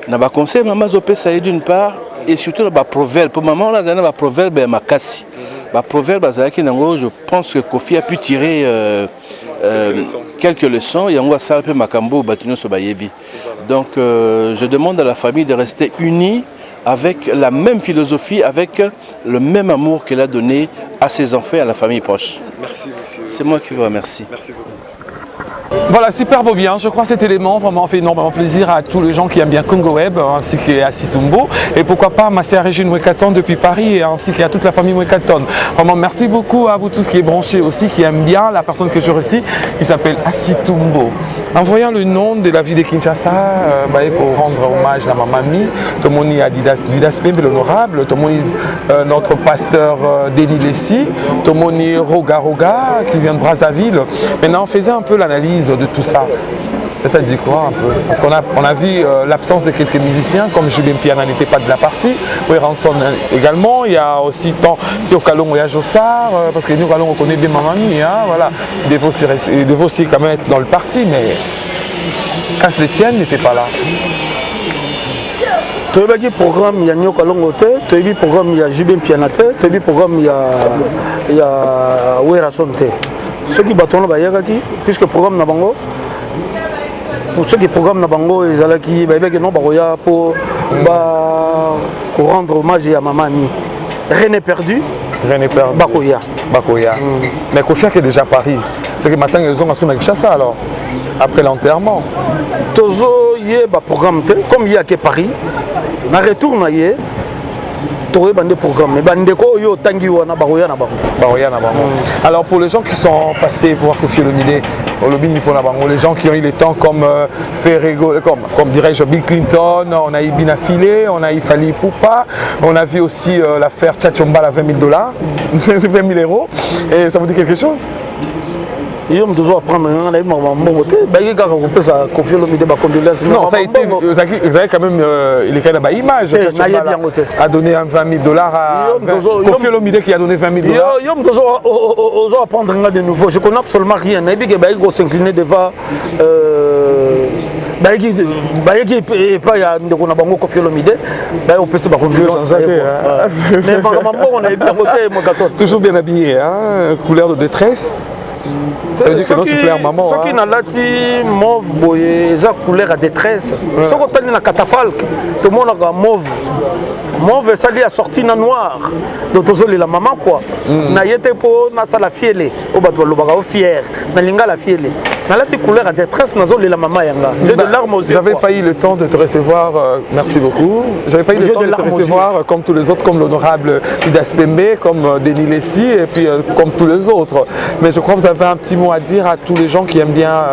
Na ba conseil maman zopé ça d'une part et surtout na ba proverbe. Pour maman là zana ba proverbe makasi. Ba proverbe zaki nango, je pense que Kofi a pu tirer quelques leçons. Yango salpe makambo batunyo so bayebi. Donc je demande à la famille de rester unie avec la même philosophie, avec le même amour qu'elle a donné à ses enfants et à la famille proche. Merci, monsieur. C'est moi qui vous remercie. Merci beaucoup. Voilà, superbe bien. Je crois que cet élément vraiment fait énormément plaisir à tous les gens qui aiment bien Congo Web ainsi qu'à Situmbo. Et pourquoi pas ma sœur Régine Mwekaton depuis Paris ainsi qu'à toute la famille Mwekaton. Vraiment, merci beaucoup à vous tous qui est branché aussi, qui aiment bien la personne que je reçois qui s'appelle Asitumbo. En voyant le nom de la ville de Kinshasa, pour rendre hommage à ma mamie, Tomoni à Didas Pembe l'honorable, Tomoni notre pasteur Denis Lessi, Tomoni Roga Roga qui vient de Brazzaville. Maintenant, on faisait un peu l'analyse de tout ça. C'est-à-dire quoi un peu? Parce qu'on a vu l'absence de quelques musiciens, comme Julien Piana n'était pas de la partie, Ranson également, il y a aussi Pio Kalon et Jossar, parce que nous, on connaît bien Mamani, hein, voilà. Il devait aussi quand même être dans le parti, mais Casse-Letienne n'était pas là. Tu as dit programme, il y a Nyoka Longote, tu as dit programme, il y a Julien Piana, tu as dit programme, il y a Werason. Ceux qui battent là, puisque le programme n'a pas pour ceux qui programment na bango ezalaki bayebeki non baroya pour rendre hommage à maman Ami. Rien n'est perdu. Rien n'est perdu. Bakoya. Mais Kofia qui est déjà à Paris. C'est que maintenant ils ont à Kinshasa alors. Après l'enterrement. Tozo yé programme comme il y a que Paris. Na retour na yé. Toré bande programme. Mais bandeko yo tangi wana baroya na bango. Alors pour les gens qui sont passés pour voir Koffi Olomide, les gens qui ont eu le temps comme comme dirais-je Bill Clinton, on a eu Bina Filé, on a eu Fali Poupa, on a vu aussi l'affaire Tchachomba à $20 000, 20 000 euros. Et ça vous dit quelque chose? Ils ont toujours apprendre un non, ça a été, vous avez quand même, il est quand même à image. A donné $20 000 à Koffi Olomide qui a donné $20 000. Ils ont toujours apprendre de nouveau. Je connais absolument rien. Il faut s'incliner devant. Il pas ya ndeko na bango Koffi Olomide on peut se toujours bien habillé, hein, couleur de détresse. Ça veut dire que non, tu plais à maman. Ceux qui n'ont pas dit mauve, ils ont couleur à détresse. Ceux qui ont un catafalque, tout le monde a mauve. Mauve, ça dit sorti na noir. Donc, la maman quoi. Na yete po na sa la fiele. Au bateau, le baga fier. Na linga la fiele. Na la couleur à détresse, na zoli la maman yanga. J'ai de larmes aux yeux. J'avais pas eu le temps de te recevoir. Merci beaucoup. J'avais pas eu le temps de te recevoir comme tous les autres, comme l'honorable Didas Pembe, comme Denis Lessi et puis comme tous les autres. Mais je crois que vous avez un petit mot à dire à tous les gens qui aiment bien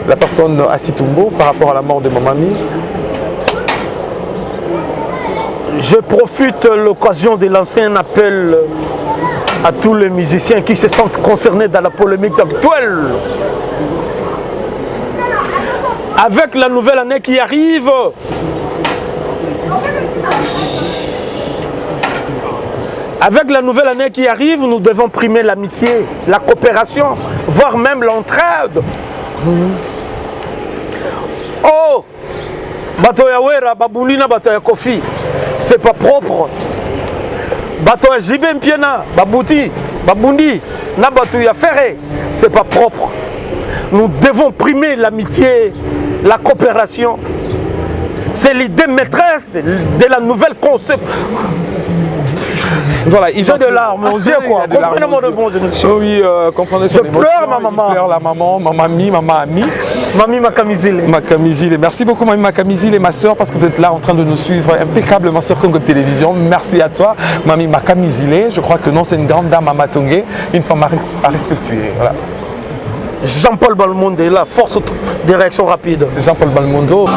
la personne Asitumbo par rapport à la mort de mon mamie. Je profite de l'occasion de lancer un appel à tous les musiciens qui se sentent concernés dans la polémique actuelle. Avec la nouvelle année qui arrive, nous devons primer l'amitié, la coopération, voire même l'entraide. Oh, bato ya Wera, babulina bato ya Koffi, c'est pas propre. Bato ya Jibem Piena, babundi, na bato ya Ferré, c'est pas propre. Nous devons primer l'amitié, la coopération. C'est l'idée maîtresse de la nouvelle concept. Voilà, il a de larmes aux yeux quoi. Comprenez-moi de bons émotions. Oui, comprenez son émotion. Je pleure ma maman. Je pleure la maman, ma mamie, Mamie Makamizile. Makamizile. Merci beaucoup Mamie Makamizile et ma soeur parce que vous êtes là en train de nous suivre impeccablement sur Congo Télévision. Merci à toi Mamie Makamizile. Je crois que non, c'est une grande dame à Matongé, une femme à respecter. Voilà. Jean-Paul Balmondo est là, force des réactions rapides. Jean-Paul Balmondo.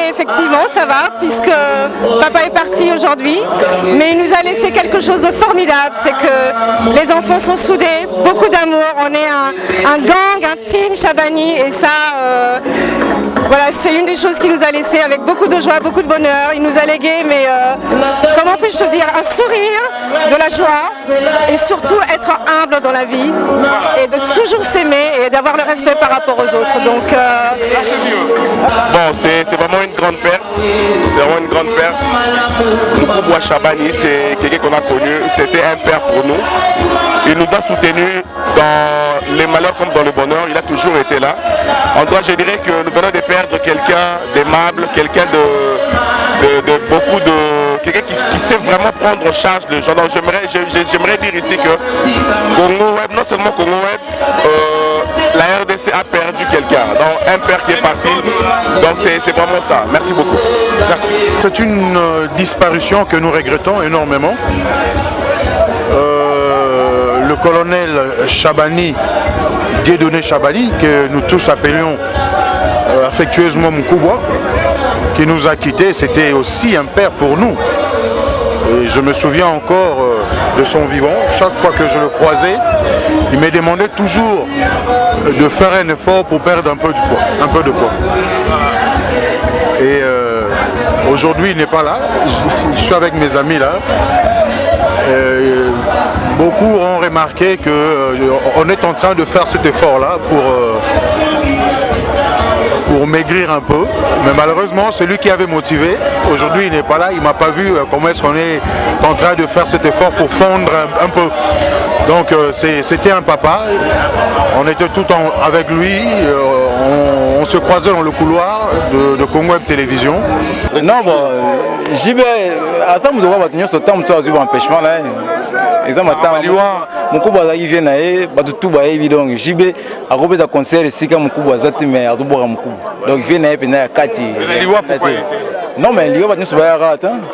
Effectivement, ça va, puisque papa est parti aujourd'hui, mais il nous a laissé quelque chose de formidable, c'est que les enfants sont soudés, beaucoup d'amour, on est un gang, un team Chabani, et ça, voilà, c'est une des choses qu'il nous a laissé avec beaucoup de joie, beaucoup de bonheur. Il nous a légué, mais comment puis-je te dire, un sourire, de la joie, et surtout être humble dans la vie, et de toujours s'aimer, et d'avoir le respect par rapport aux autres. Donc, bon, c'est vraiment une grande perte. C'est vraiment une grande perte. Mukubwa Chabani, c'est quelqu'un qu'on a connu. C'était un père pour nous. Il nous a soutenus dans les malheurs comme dans le bonheur. Il a toujours été là. En toi, je dirais que nous venons de perdre quelqu'un d'aimable, quelqu'un de beaucoup de... quelqu'un qui sait vraiment prendre en charge les gens. Donc j'aimerais dire ici que Congo Web, non seulement Congo Web, la RDC a perdu quelqu'un. Donc un père qui est parti. Donc c'est vraiment ça. Merci beaucoup. Merci. C'est une disparition que nous regrettons énormément. Le colonel Chabani, Dieudonné Chabani, que nous tous appelions affectueusement Mukubwa, qui nous a quittés, c'était aussi un père pour nous. Et je me souviens encore de son vivant. Chaque fois que je le croisais, il me demandait toujours de faire un effort pour perdre un peu de poids. Et aujourd'hui, il n'est pas là. Je suis avec mes amis là. Beaucoup ont remarqué qu'on est en train de faire cet effort-là pour maigrir un peu. Mais malheureusement, celui qui avait motivé, aujourd'hui il n'est pas là, il ne m'a pas vu comment est-ce qu'on est en train de faire cet effort pour fondre un peu. Donc c'était un papa, on était tout avec lui, on se croisait dans le couloir de Congo Web Télévision. Non, bon, JB, à ça, nous devons maintenir ce temps de empêchement là. Exemple, Mukubwa il vient tout donc JB a robé un concert ici comme Mukubwa zati mais a Mukubwa donc il vient à Kati. Non mais il y a pas de souci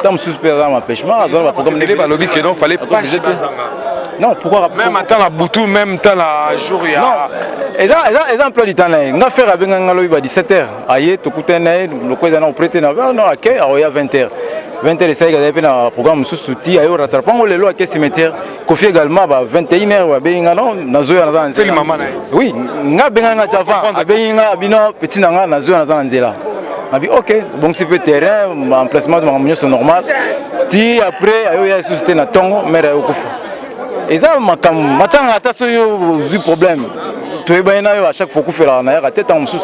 tant suspect dans empêchement comme les lobby que non fallait pas non pourquoi même à temps la boutou même temps la jour il y a non exemple du temps là on a fait avec un lobby à 17h aïe tout coûter le quoi dans prêter non OK à 20h 20h ça il y a un programme sous soutien ayo rattrapant les lois à cimetière Kofi également 21h wa benga non nazo ya nazana c'est maman oui nga benga nga chafa benga bino petit nanga nazo ya nazana nzela abi OK bon c'est peut terrain emplacement de maman c'est normal ti après ayo ya suscité na tongo mais ayo kufa et ça matanga ata so yo problème tu es bien à chaque fois qu'on fait la naïra tête en sous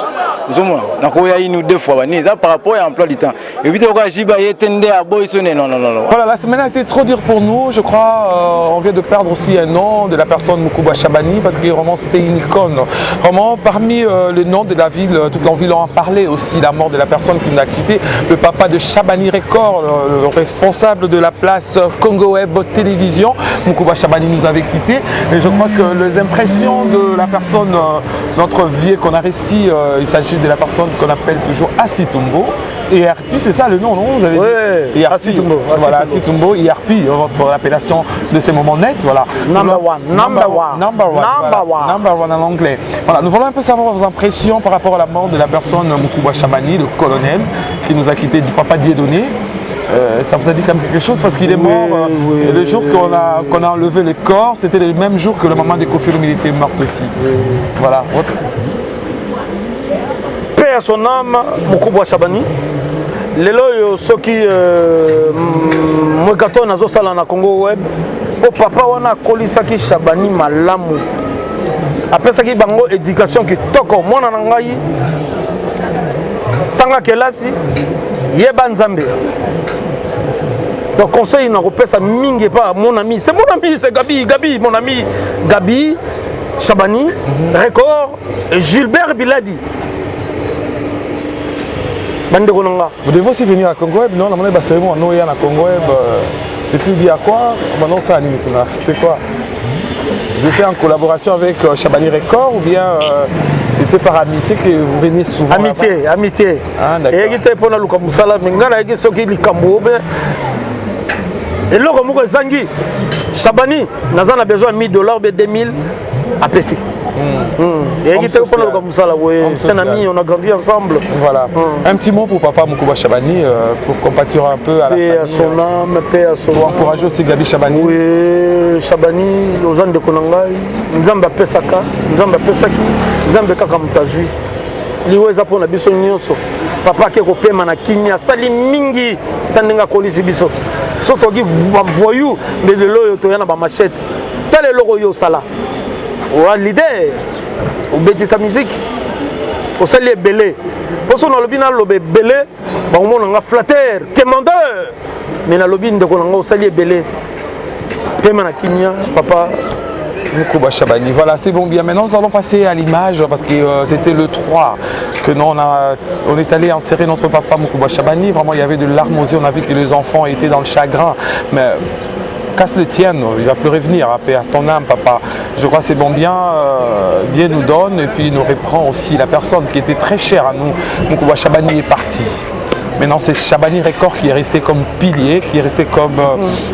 zoom na ko ya une ou deux fois bani ça par rapport à emploi du temps et vite quoi jiba yetende à boy sonner non voilà la semaine a été trop dure pour nous je crois on vient de perdre aussi un nom de la personne Mukubwa Chabani parce que vraiment c'était une icône vraiment parmi le nom de la ville toute la ville en a parlé aussi la mort de la personne qui nous a quitté le papa de Chabani Record le responsable de la place Congo Web Télévision Mukubwa Chabani nous avait quitté et je crois que les impressions de la personne personne, notre vieux qu'on a réussi, il s'agit de la personne qu'on appelle toujours Asitumbo. ERP, c'est ça le nom, non? Vous avez dit Asitumbo. Voilà, Asitumbo, ERP, votre appellation de ces moments nets. Voilà. Number one en anglais. Voilà, nous voulons un peu savoir vos impressions par rapport à la mort de la personne Mukubwa Shabani, le colonel, qui nous a quitté du Papa Dieudonné. Ça vous a dit comme quelque chose parce qu'il est mort le jour qu'on a enlevé le corps, c'était le même jour que le maman de Kofi Olomide était morte aussi. Voilà. Paix à son âme, Mukubwa Shabani. Lelo soki mwekato nazo sala na Congo Web po papa wana kolisaki Shabani malamu. Apesaki bango éducation kitoko mwana na ngai tanga kelasi yeba nzambe. Donc conseil na kopesa mingi pas mon ami, c'est Gabi, mon ami Gabi Shabani, record Gilbert Biladi. Vous devez aussi venir à Congo Web, non? On a cérémonie à Congo Web. C'était dit à quoi? Maintenant ça anime. C'était quoi? Vous étiez en collaboration avec Shabani Record ou bien c'était par amitié que vous veniez souvent? Amitié. Ah, d'accord. Et là, comme Zangi, Shabani, nous avons besoin de $1000, de 2000 à Pessi. C'est un ami, on a grandi ensemble. Voilà. Un petit mot pour papa Mukubwa Shabani, pour compatir un peu à la famille. Paix à son âme, paix à son âme. Pour encourager aussi Gabi Shabani. Oui, Shabani, aux gens de Konangai, Nzamba Pesaka, Nzamba Pesaki, Nzamba Kaka Mutazui. Liweza pour la biso nyonso. Papa qui est na kimia sali mingi tandenga kolisi biso. Soto qui voyou mais le loyo to yana ba machette. Tel logo yo sala. Ou l'idée au bêtis sa musique. Au sali belé. Pour son lobby na lobé belé, ba on nga flatteur, commandeur. Mais na lobby de konanga au sali belé. Pema na kimia papa Mukubwa Shabani. Voilà, c'est bon, bien. Maintenant, nous allons passer à l'image parce que c'était le 3 que nous, on est allé enterrer notre papa Mukubwa Shabani. Vraiment, il y avait de larmes aux yeux. On a vu que les enfants étaient dans le chagrin. Mais casse le tienne, il va plus revenir. Paix à ton âme, papa. Je crois que c'est bon, bien. Dieu nous donne et puis il nous reprend aussi. La personne qui était très chère à nous, Mukubwa Shabani, est partie. Maintenant, c'est Shabani Record qui est resté comme pilier, qui est resté comme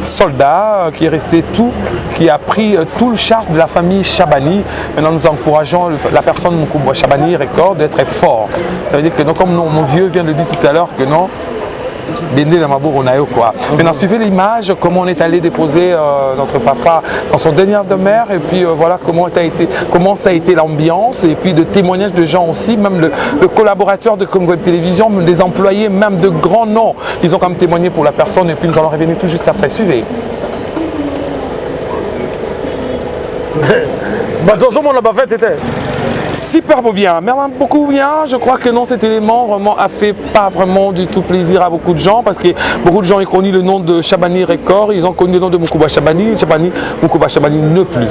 soldat, qui est resté tout, qui a pris tout le charge de la famille Shabani. Maintenant, nous encourageons la personne Mukubwa Shabani Record d'être fort. Ça veut dire que non, comme mon vieux vient de dire tout à l'heure, que non, quoi. Maintenant, suivez l'image, comment on est allé déposer notre papa dans son dernier demeure et puis voilà comment ça a été l'ambiance et puis de témoignages de gens aussi, même le collaborateur de Congo Web Télévision, des employés, même de grands noms, ils ont quand même témoigné pour la personne et puis nous allons revenir tout juste après. Suivez. Super beau bien, mais beaucoup bien. Je crois que non, cet élément vraiment a fait pas vraiment du tout plaisir à beaucoup de gens parce que beaucoup de gens ont connu le nom de Shabani Record, ils ont connu le nom de Mukubwa Shabani, Mukubwa Shabani ne plus.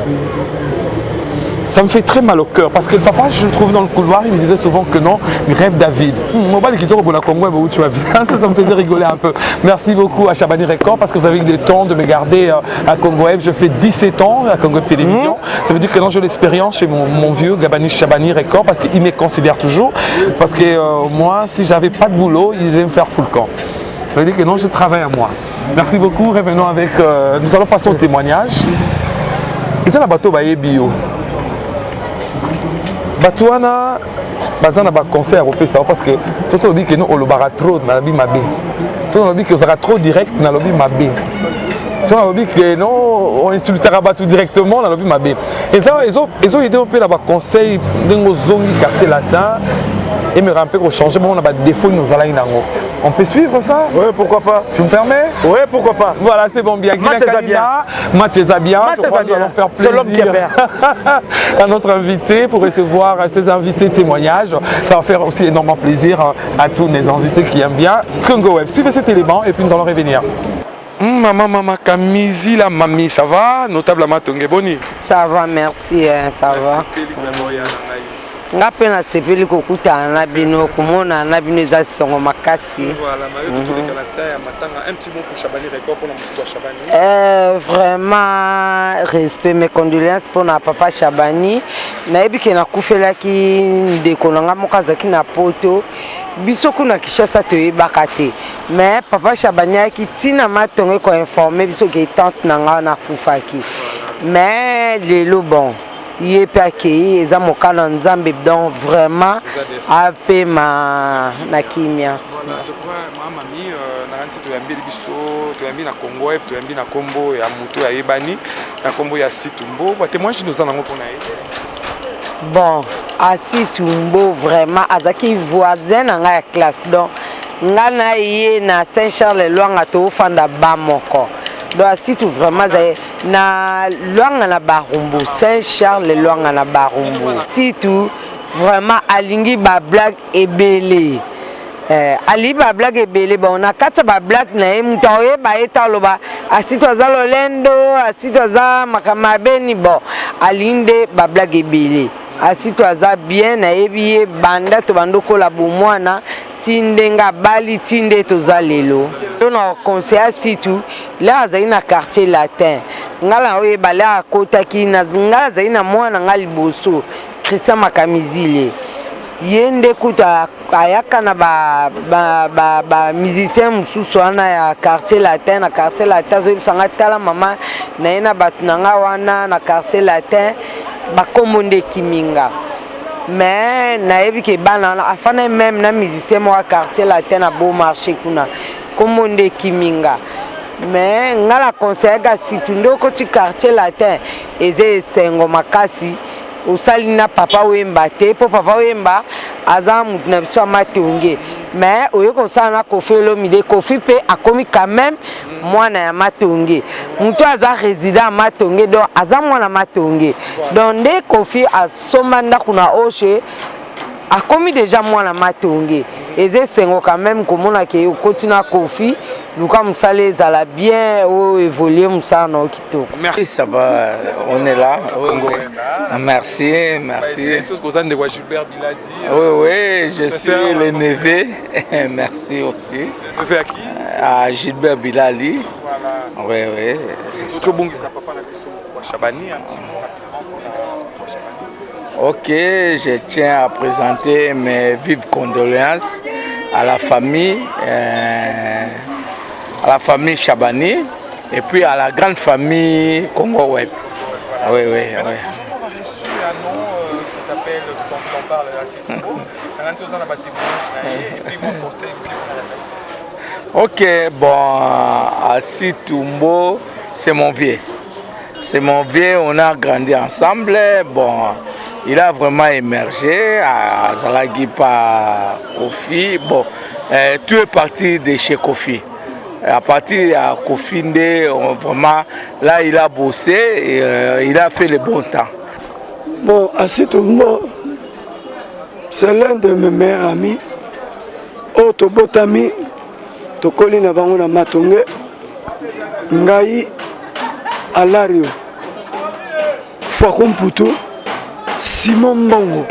Ça me fait très mal au cœur parce que parfois je le trouve dans le couloir, il me disait souvent que non, il rêve David. Mobile qui tourne pour la Congo, où tu vas venir, ça me faisait rigoler un peu. Merci beaucoup à Shabani Record parce que vous avez eu le temps de me garder à Congo Web. Je fais 17 ans à Congo Web Télévision. Ça veut dire que non, j'ai l'expérience chez mon vieux Shabani Record parce qu'il me considère toujours. Parce que moi, si j'avais pas de boulot, il devait me faire full camp. Ça veut dire que non, je travaille à moi. Merci beaucoup. Revenons avec. Nous allons passer au témoignage. Et ça, la bateau va bio. Batouana, bazana ba conseil à repérer ça parce que tout on dit que nous on le barra trop dans la vie mabé. Si on dit que sera trop direct dans la vie mabé. Si on dit que non on insultera Batou directement dans la vie mabé. Et ça ils ont aidé un peu là bas conseil dans zongi quartier latin et me ramper pour changer bon on a pas défaut nous allons nango. On peut suivre ça? Oui, pourquoi pas. Tu me permets? Oui, pourquoi pas. Voilà, c'est bon bien. Match est bien. Match est bien. Nous allons faire plaisir. C'est l'homme qui perd. À notre invité pour recevoir ses invités témoignages. Ça va faire aussi énormément plaisir à tous les invités qui aiment bien Congo Web. Suivez cet élément et puis nous allons revenir. Maman Kamizi, la mamie, ça va? Notable Matonge Boni. Ça va, merci, ça va. nga mpe nasepeli kokutana na bino komona na bino eza songo makasi. Voilà, un petit mot pour Chabani Record pour la Chabani. Vraiment respect mes condoléances pour na papa Chabani. Nayebi ke nakufelaki ndeko nanga moko azaki na poto. Biso kuna Kinshasa toyebaka te. Mais papa Chabani ayaki tina matonge ko informer biso ke tante nanga nakufaki. Mais lelo bon. Il peut accueillir les amokana nzambe donc vraiment apé ma nakimia. Voilà, je crois mamami naranti to yambi biso to yambi na Congo et to yambi na Kombo ya muto ya Ebani na Kombo ya Situmbo ba témoignage nous en avons pour naïe. Bon, à Situmbo vraiment azaki voisin na ya classe donc ngana yé na Saint-Charles-le-Loanga to fanda bamoko. Donc si tout vraiment na Loanga na Barumbu Saint-Charles le Loanga na Barumbu si tout vraiment alingi ba blague ebele ali ba blague ebele bon na kata ba blague na mtoye ba etaloba asito za lolendo asito za makamabeni bon alinde ba blague ebele asito za bien na ebiye banda to bandoko la bomwana tindenga bali tinde to za lelo on conseille surtout là dans quartier latin ngala oye bala kota ki na ngala zaina mwana ngali boso Christian Makamizile yende kuta ayaka na ba musicien mususu ana ya quartier latin na quartier latin zo sanga tala mama na ena batnanga wana na quartier latin ba komonde kiminga. Mais nayebi ke bana afana même na musicien mo quartier latin na beau marché kuna komonde kiminga. Mais ngala conseil ga situndo ko ti quartier latin eze sengo makasi usalina papa wemba te po papa wemba azamu na biso matonge. Mais oyeko sana ko felo mide kofi pe akomi quand même mwana ya matonge muto aza résident matonge donc aza mwana matonge donc nde kofi asomanda kuna oshe akomi déjà mwana matonge eze sengo quand même komona ke continue kofi luka musale ezala bien o évoluer musana okito. Merci, ça va, on est là. Merci, merci. Oui, je suis le neveu. Merci aussi. Neveu à qui? À Gilbert Bilali. Voilà. Oui. Ok, je tiens à présenter mes vives condoléances à la famille Chabani et puis à la grande famille Congo Web. Oui. On a toujours reçu un nom qui s'appelle, tout on parle à Situmbo. Et puis mon conseil, ok, bon, à Situmbo, c'est mon vieux. C'est mon vieux, on a grandi ensemble. Bon, il a vraiment émergé à Zalagipa Kofi. Bon, tout est parti de chez Kofi. À partir de Kofi, vraiment, là, il a bossé et il a fait le bon temps. Bon, à Situmbo, c'est l'un de mes meilleurs amis. Autre beau ami, Tokoli na bango na Matonge, Ngai, Alario, Fakumputu, Simon Mbongo,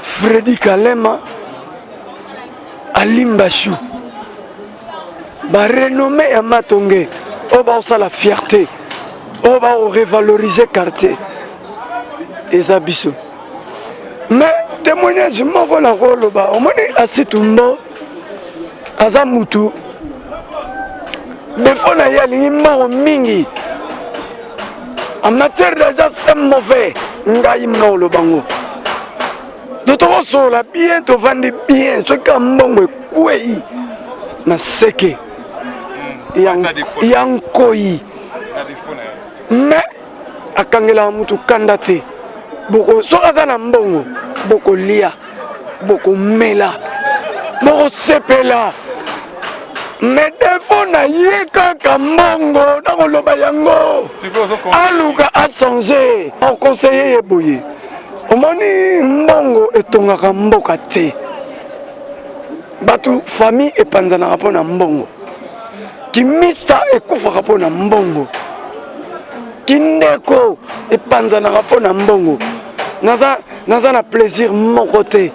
Freddy Kalema, Alimbachou. Ba renommé à Matonge, on va la fierté, on va revaloriser quartier et Zabiso. Mais témoignage moko na koloba, on est à Situmbo, à Zamutu. Des fois, il y a des mingi. En matière d'argent, c'est mauvais. Ngaïmno le bango. D'autres sont là, bien, tu vends bien. Ce qui est bon, quoi na seke. Yankoi. Mais, à Kangela Mutu Kandate, beaucoup, Sorazana Mbongo, beaucoup Lia, beaucoup Mela, beaucoup Sepela. Mais des fois, na yeka kamongo, na koloba yango. Aluka a changé. Au conseiller Eboye. Omoni mbongo etongaka mboka te. Batu famille epanzana rapona mbongo. Kimista ekufaka pona mbongo. Kindeko epanzana rapona mbongo. naza na plaisir mon côté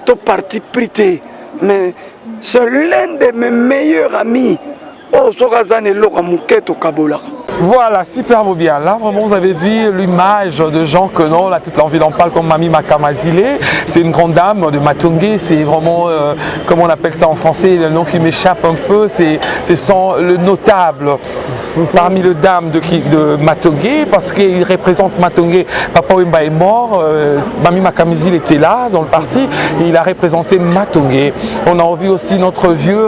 to parti prité mais c'est l'un de mes meilleurs amis oh sokazane loka muketo kabola. Voilà, superbe bien. Là, vraiment, vous avez vu l'image de gens que non, là, toute l'envie d'en parler comme Mami Makamazile. C'est une grande dame de Matongé. C'est vraiment, comment on appelle ça en français, le nom qui m'échappe un peu, c'est le notable parmi les dames de Matongé, parce qu'il représente Matongé. Papa Wemba est mort, Mami Makamazile était là dans le parti, et il a représenté Matongé. On a vu aussi notre vieux...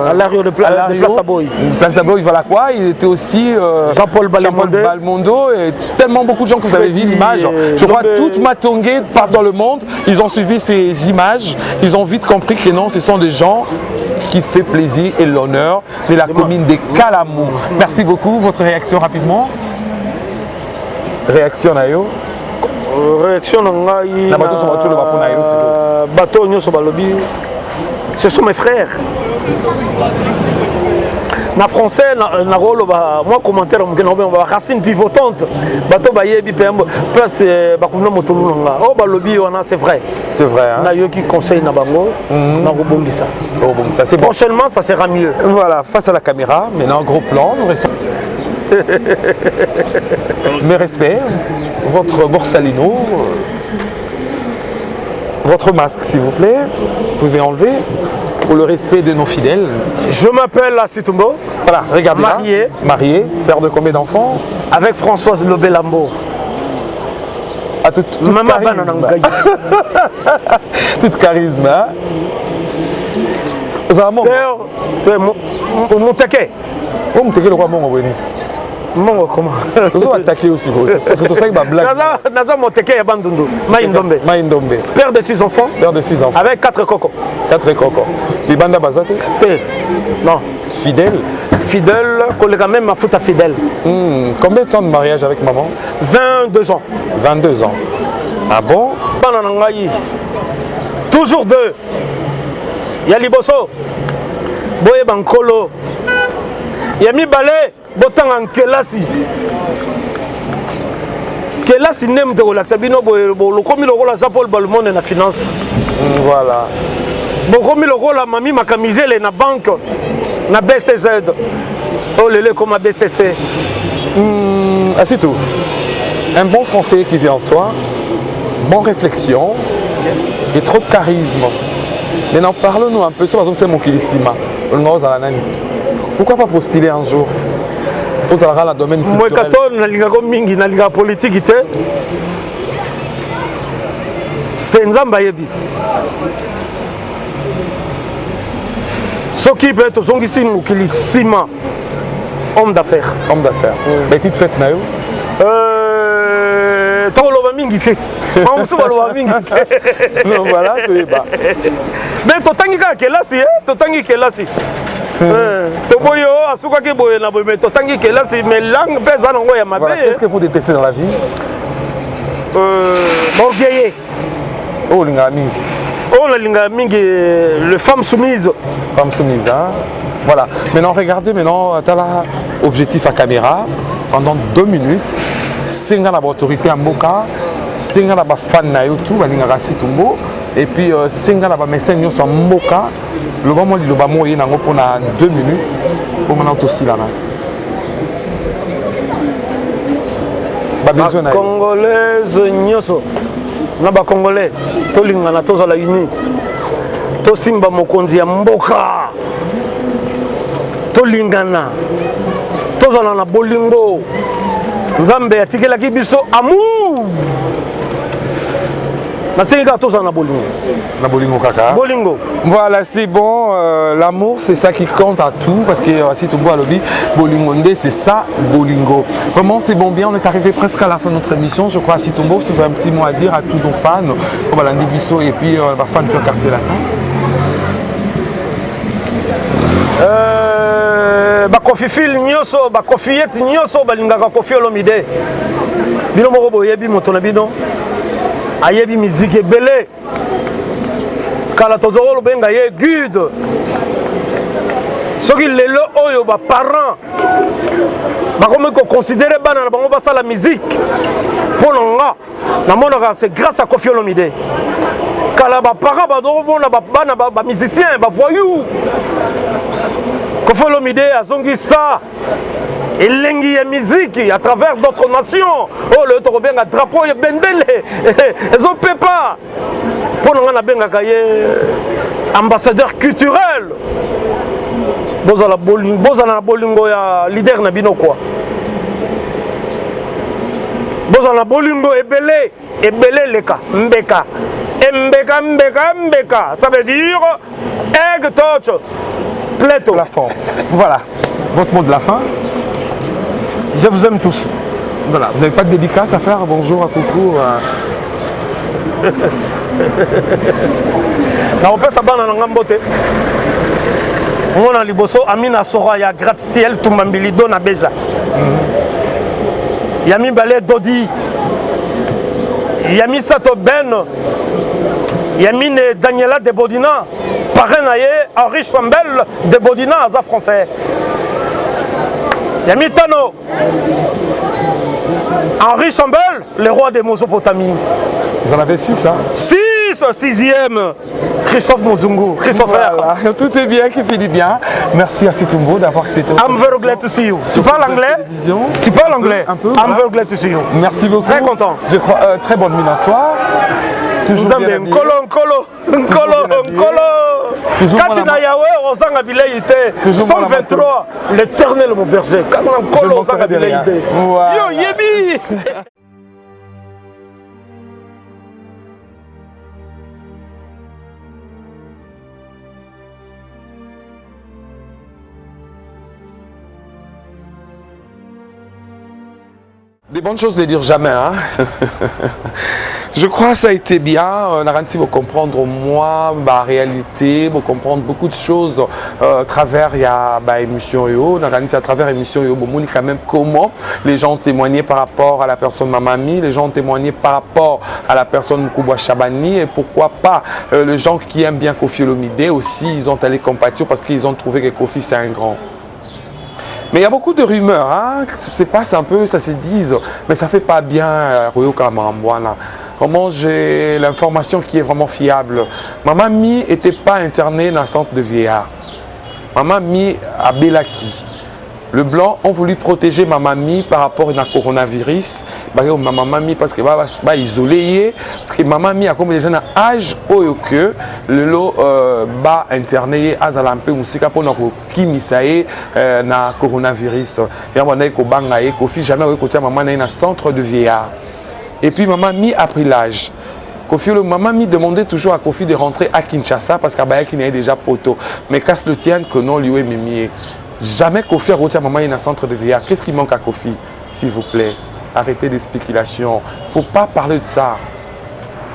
à l'arrière de Place d'Aboy. Place d'Aboy, voilà quoi. Il était aussi... Jean-Paul Balmondo et tellement beaucoup de gens que vous avez vu l'image. Je crois que toute Matongé part dans le monde, ils ont suivi ces images, ils ont vite compris que non, ce sont des gens qui font plaisir et l'honneur de la commune de Kalamou. Merci beaucoup. Votre réaction rapidement? Réaction Nayo? Réaction Nayo. Bateau Nyoso Balobi. Ce sont mes frères. Na français na rolo ba moi commentaire ba racine pivotante bato ba yebi place bakuna motolu nga oh ba lobi wana c'est vrai hein? Na yo qui conseille na bango na robongisa oh bon ça c'est bon. Prochainement ça sera mieux. Voilà, face à la caméra maintenant gros plan, nous restons mes respects, votre borsalino, votre masque s'il vous plaît, vous pouvez enlever pour le respect de nos fidèles. Je m'appelle Asitumbo. Voilà, regardez marié. Là. Marié, père de combien d'enfants? Avec Françoise Lobelambo. À tout charisme. Tout charisme. Hein? Père, Mouteke. Oh, Mouteke, le roi Mongo, Mongo, comment? Tu dois attaquer aussi, parce que tu sais que ma blague. Naza Mouteke et Bandundu. Maïndombe. Maïndombe. Père de 6 enfants. Père de 6 enfants. Avec 4 cocos. 4 cocos. Libanda Bazate? Non. Fidèle? Fidèle, collègue même ma foot fidèle. Combien de temps de mariage avec maman? 22 ans. 22 ans. Ah bon? Toujours 2. Yaliboso. Boye Bankolo. Yami Balé. Botang en Kelasi. Kelasi n'aime de relaxer. Bino le commis le rôle à Jean-Paul Balmon et la finance. Voilà. Bon commis le rôle à Mami Makamisel et la banque. Na BCZ. Oh lélé comme à BCC. Ah c'est tout. Un bon français qui vient en toi. Bonne réflexion. Et trop de charisme. Maintenant parle-nous un peu sur la zone c'est mon kilissima. Pourquoi pas postuler un jour? Vous allez dans le domaine culturel. Moi, quand on a la politique, c'est Nzamba yebi. Ce qui peut être son ici, qui sima, homme d'affaires. Homme d'affaires. Mais tu te fais naïo? Non, voilà, tu es bas. Mais totangi kelasi, totangi kelasi. Toboyo asuka ke boye na boye mais totangi kelasi mais langue pesa nango ya mabe. Qu'est-ce que vous détestez dans la vie? Orgueilleux. Oh linga mingi. Oh la linga mingi, les femmes soumises. Femmes soumises, hein. Voilà. Maintenant regardez maintenant tu as l'objectif à caméra pendant 2 minutes. Senga na autorité à Mboka, senga na ba fan na yo tout, ba linga Asitumbo et puis senga na ba message nyo so Mboka. Le moment où le moyen nango pour 2 minutes pour maintenant aussi là. Ba besoin na Congolaise nyoso. Na ba Congolais to linga na toza la uni. To simba mokonzi ya Mboka. To lingana. Toza na bolingo. Nzambe atikelaki biso amour. Bolingo. Voilà, c'est bon. L'amour, c'est ça qui compte à tout. Parce que si tu vois le dit, Bolingonde, c'est ça, Bolingo. Vraiment, c'est bon bien. On est arrivé presque à la fin de notre émission. Je crois à Situmbo, si vous avez un petit mot à dire à tous nos fans, comme à l'Andy Bissot et puis la fan du quartier latin. Bakofifil nyoso, bakofiyet nyoso, balingaka kofi olomide. Bino moko boyebi moto na bino. Ayebi musique ebele. Kala tozolo benga ye guide. soki lelo oyo baparent bakomi koconsidere bana na bango basala musique mpo na nga namonaka c'est grâce à Koffi Olomide. Kala baparent bazomona bana bamusicien bavoyou Koffi Olomide azongi ça elengi ya musique à travers d'autres nations. Oh le tokobenga drapeau ya bendele ezopepa mpo na nga nabengaka ye ambassadeur culturel. Bozala na bolingo ya leader na bino quoi. Bozala na bolingo ebele leka mbeka. Mbeka. Ça veut dire egg touch plateau. La fin. Voilà. Votre mot de la fin. Je vous aime tous. Voilà. Vous n'avez pas de dédicace à faire? Bonjour, à coucou. Na opesa bana na ngambote. Mona liboso Amina Sora ya gratte-ciel Tumambili dona beja. Yami Balé Dodi. Yami Sato Ben. Yami Daniela de Bodina. Parrain Henri Chambel de Bodina, Aza français. Yami Tano. Henri Chambel, le roi des Mésopotamie. Vous en avez 6, hein? 6e. Christophe Mozungu, Christopher. Voilà. Tout est bien, qui finit bien. Merci à Situmbo d'avoir accepté. I'm very glad to see you. Tu parles anglais? Tu parles anglais? Un peu. I'm very glad to see you. Merci beaucoup. Très content. Je crois, très bonne mine à toi. Toujours bien habillé. Nkolo. Katina Yahweh, Osanga Bileïté. 123, l'éternel mon berger. Nkolo, Osanga Bileïté. Yo, Yebi. Des bonnes choses ne dire jamais. Hein? Je crois que ça a été bien. On a réussi à comprendre moi, la réalité, à comprendre beaucoup de choses à travers l'émission. On a réussi à travers l'émission quand même comment les gens ont témoigné par rapport à la personne Mamami, les gens ont témoigné par rapport à la personne Mukubwa Shabani et pourquoi pas les gens qui aiment bien Koffi Olomide aussi, ils ont allé compatir parce qu'ils ont trouvé que Koffi c'est un grand. Mais il y a beaucoup de rumeurs, hein? Ça se passe un peu, ça se dit, mais ça ne fait pas bien Royo Kamambwana. Vraiment, j'ai l'information qui est vraiment fiable. Maman Mi n'était pas internée dans le centre de vieillard. Maman Mi à Belaki. Le blanc ont voulu protéger Maman Mi par rapport au coronavirus. Maman Mi parce que va isoler parce que Maman Mi a comme déjà un âge au que le lot ba interné à Zalampe musika pour notre kimisae na coronavirus. Et on a banga et Koffi jamais au Maman na un centre de vieillard. Et puis Maman Mi a pris l'âge. Koffi, Maman Mi demandait toujours à Koffi de rentrer à Kinshasa parce qu'à Bayaki n'est déjà poteau. Mais casse le tien que non lui est mimi. Jamais Koffi a retiré Maman dans un centre de vieillard. Qu'est-ce qui manque à Koffi, s'il vous plaît? Arrêtez des spéculations. Il ne faut pas parler de ça.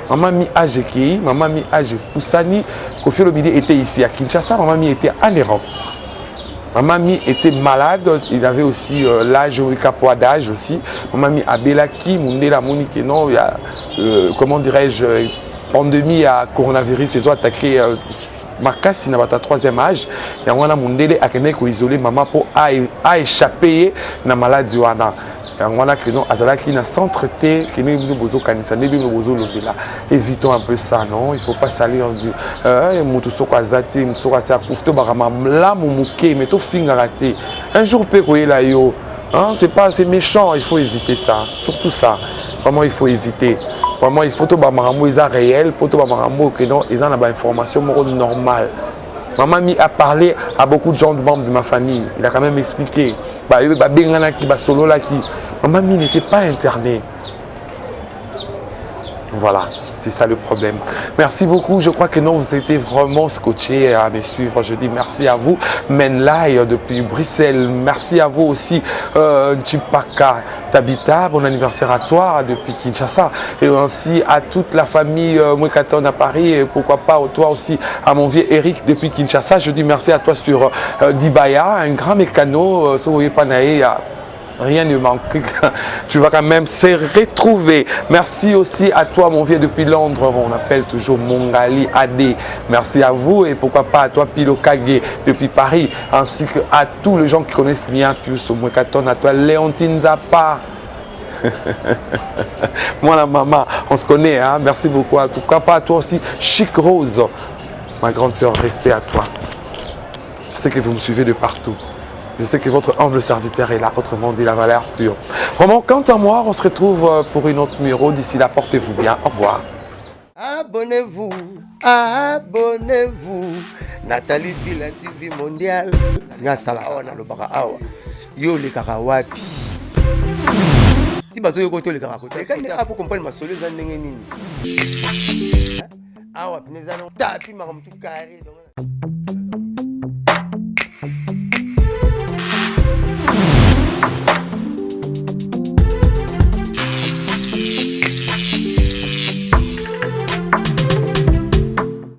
Maman Mi a Jeki, Maman Mi a Poussani. Koffi Olomide était ici à Kinshasa. Maman Mi était en Europe. Maman Mi était malade. Il avait aussi l'âge, le poids d'âge aussi. Maman Mi a Belaki, Mundela Monique, non, il y a, comment dirais-je, pandémie à coronavirus, ils ont attaqué. Makasi n'a pas ta 3e âge et on a mondele a kené ko isoler maman pour a échapper na maladie wana et on a que non azalaki na centre T que nous bozo kanisa ne nous bozo lobela. Évitons un peu ça, non, il faut pas salir en mutu soko azati soko sa kufto barama la mumuke mais to finga raté un jour pe ko la yo, hein, c'est méchant, il faut éviter ça, surtout ça, vraiment il faut éviter. Vraiment, il faut que les gens réels, il faut que les gens aient information normale. Maman Mi a parlé à beaucoup de gens de membres de ma famille. Il a quand même expliqué. Maman Mi n'était pas internée. Voilà, c'est ça le problème. Merci beaucoup. Je crois que non, vous étiez vraiment scotchés à me suivre. Je dis merci à vous, Menlai depuis Bruxelles. Merci à vous aussi, Tchipaka Tabita. Bon anniversaire à toi depuis Kinshasa. Et aussi à toute la famille Mwekaton à Paris. Et pourquoi pas toi aussi à mon vieux Eric depuis Kinshasa. Je dis merci à toi sur Dibaya, un grand mécano. rien ne manque. Tu vas quand même se retrouver. Merci aussi à toi, mon vieux, depuis Londres. On appelle toujours Mongali AD. Merci à vous et pourquoi pas à toi, Pilo Kage, depuis Paris, ainsi qu'à tous les gens qui connaissent bien Pius Mwekaton, à toi, Léontine Zappa. Moi, la maman, on se connaît, hein? Merci beaucoup. Pourquoi pas à toi aussi, Chic Rose, ma grande sœur, respect à toi. Je sais que vous me suivez de partout. Je sais que votre humble serviteur est là, autrement dit la valeur pure. Vraiment, quant à moi, on se retrouve pour une autre numéro. D'ici là, portez-vous bien. Au revoir. Abonnez-vous, abonnez-vous. Nathalie Villa TV Mondial. Nyasala ona lobaka awa. Yo le kakawapi. Si bazo yo koto le kakakote. Quand il faut comprendre ma solo za ndenge nini. Awa pineza no tapi makamtu carré.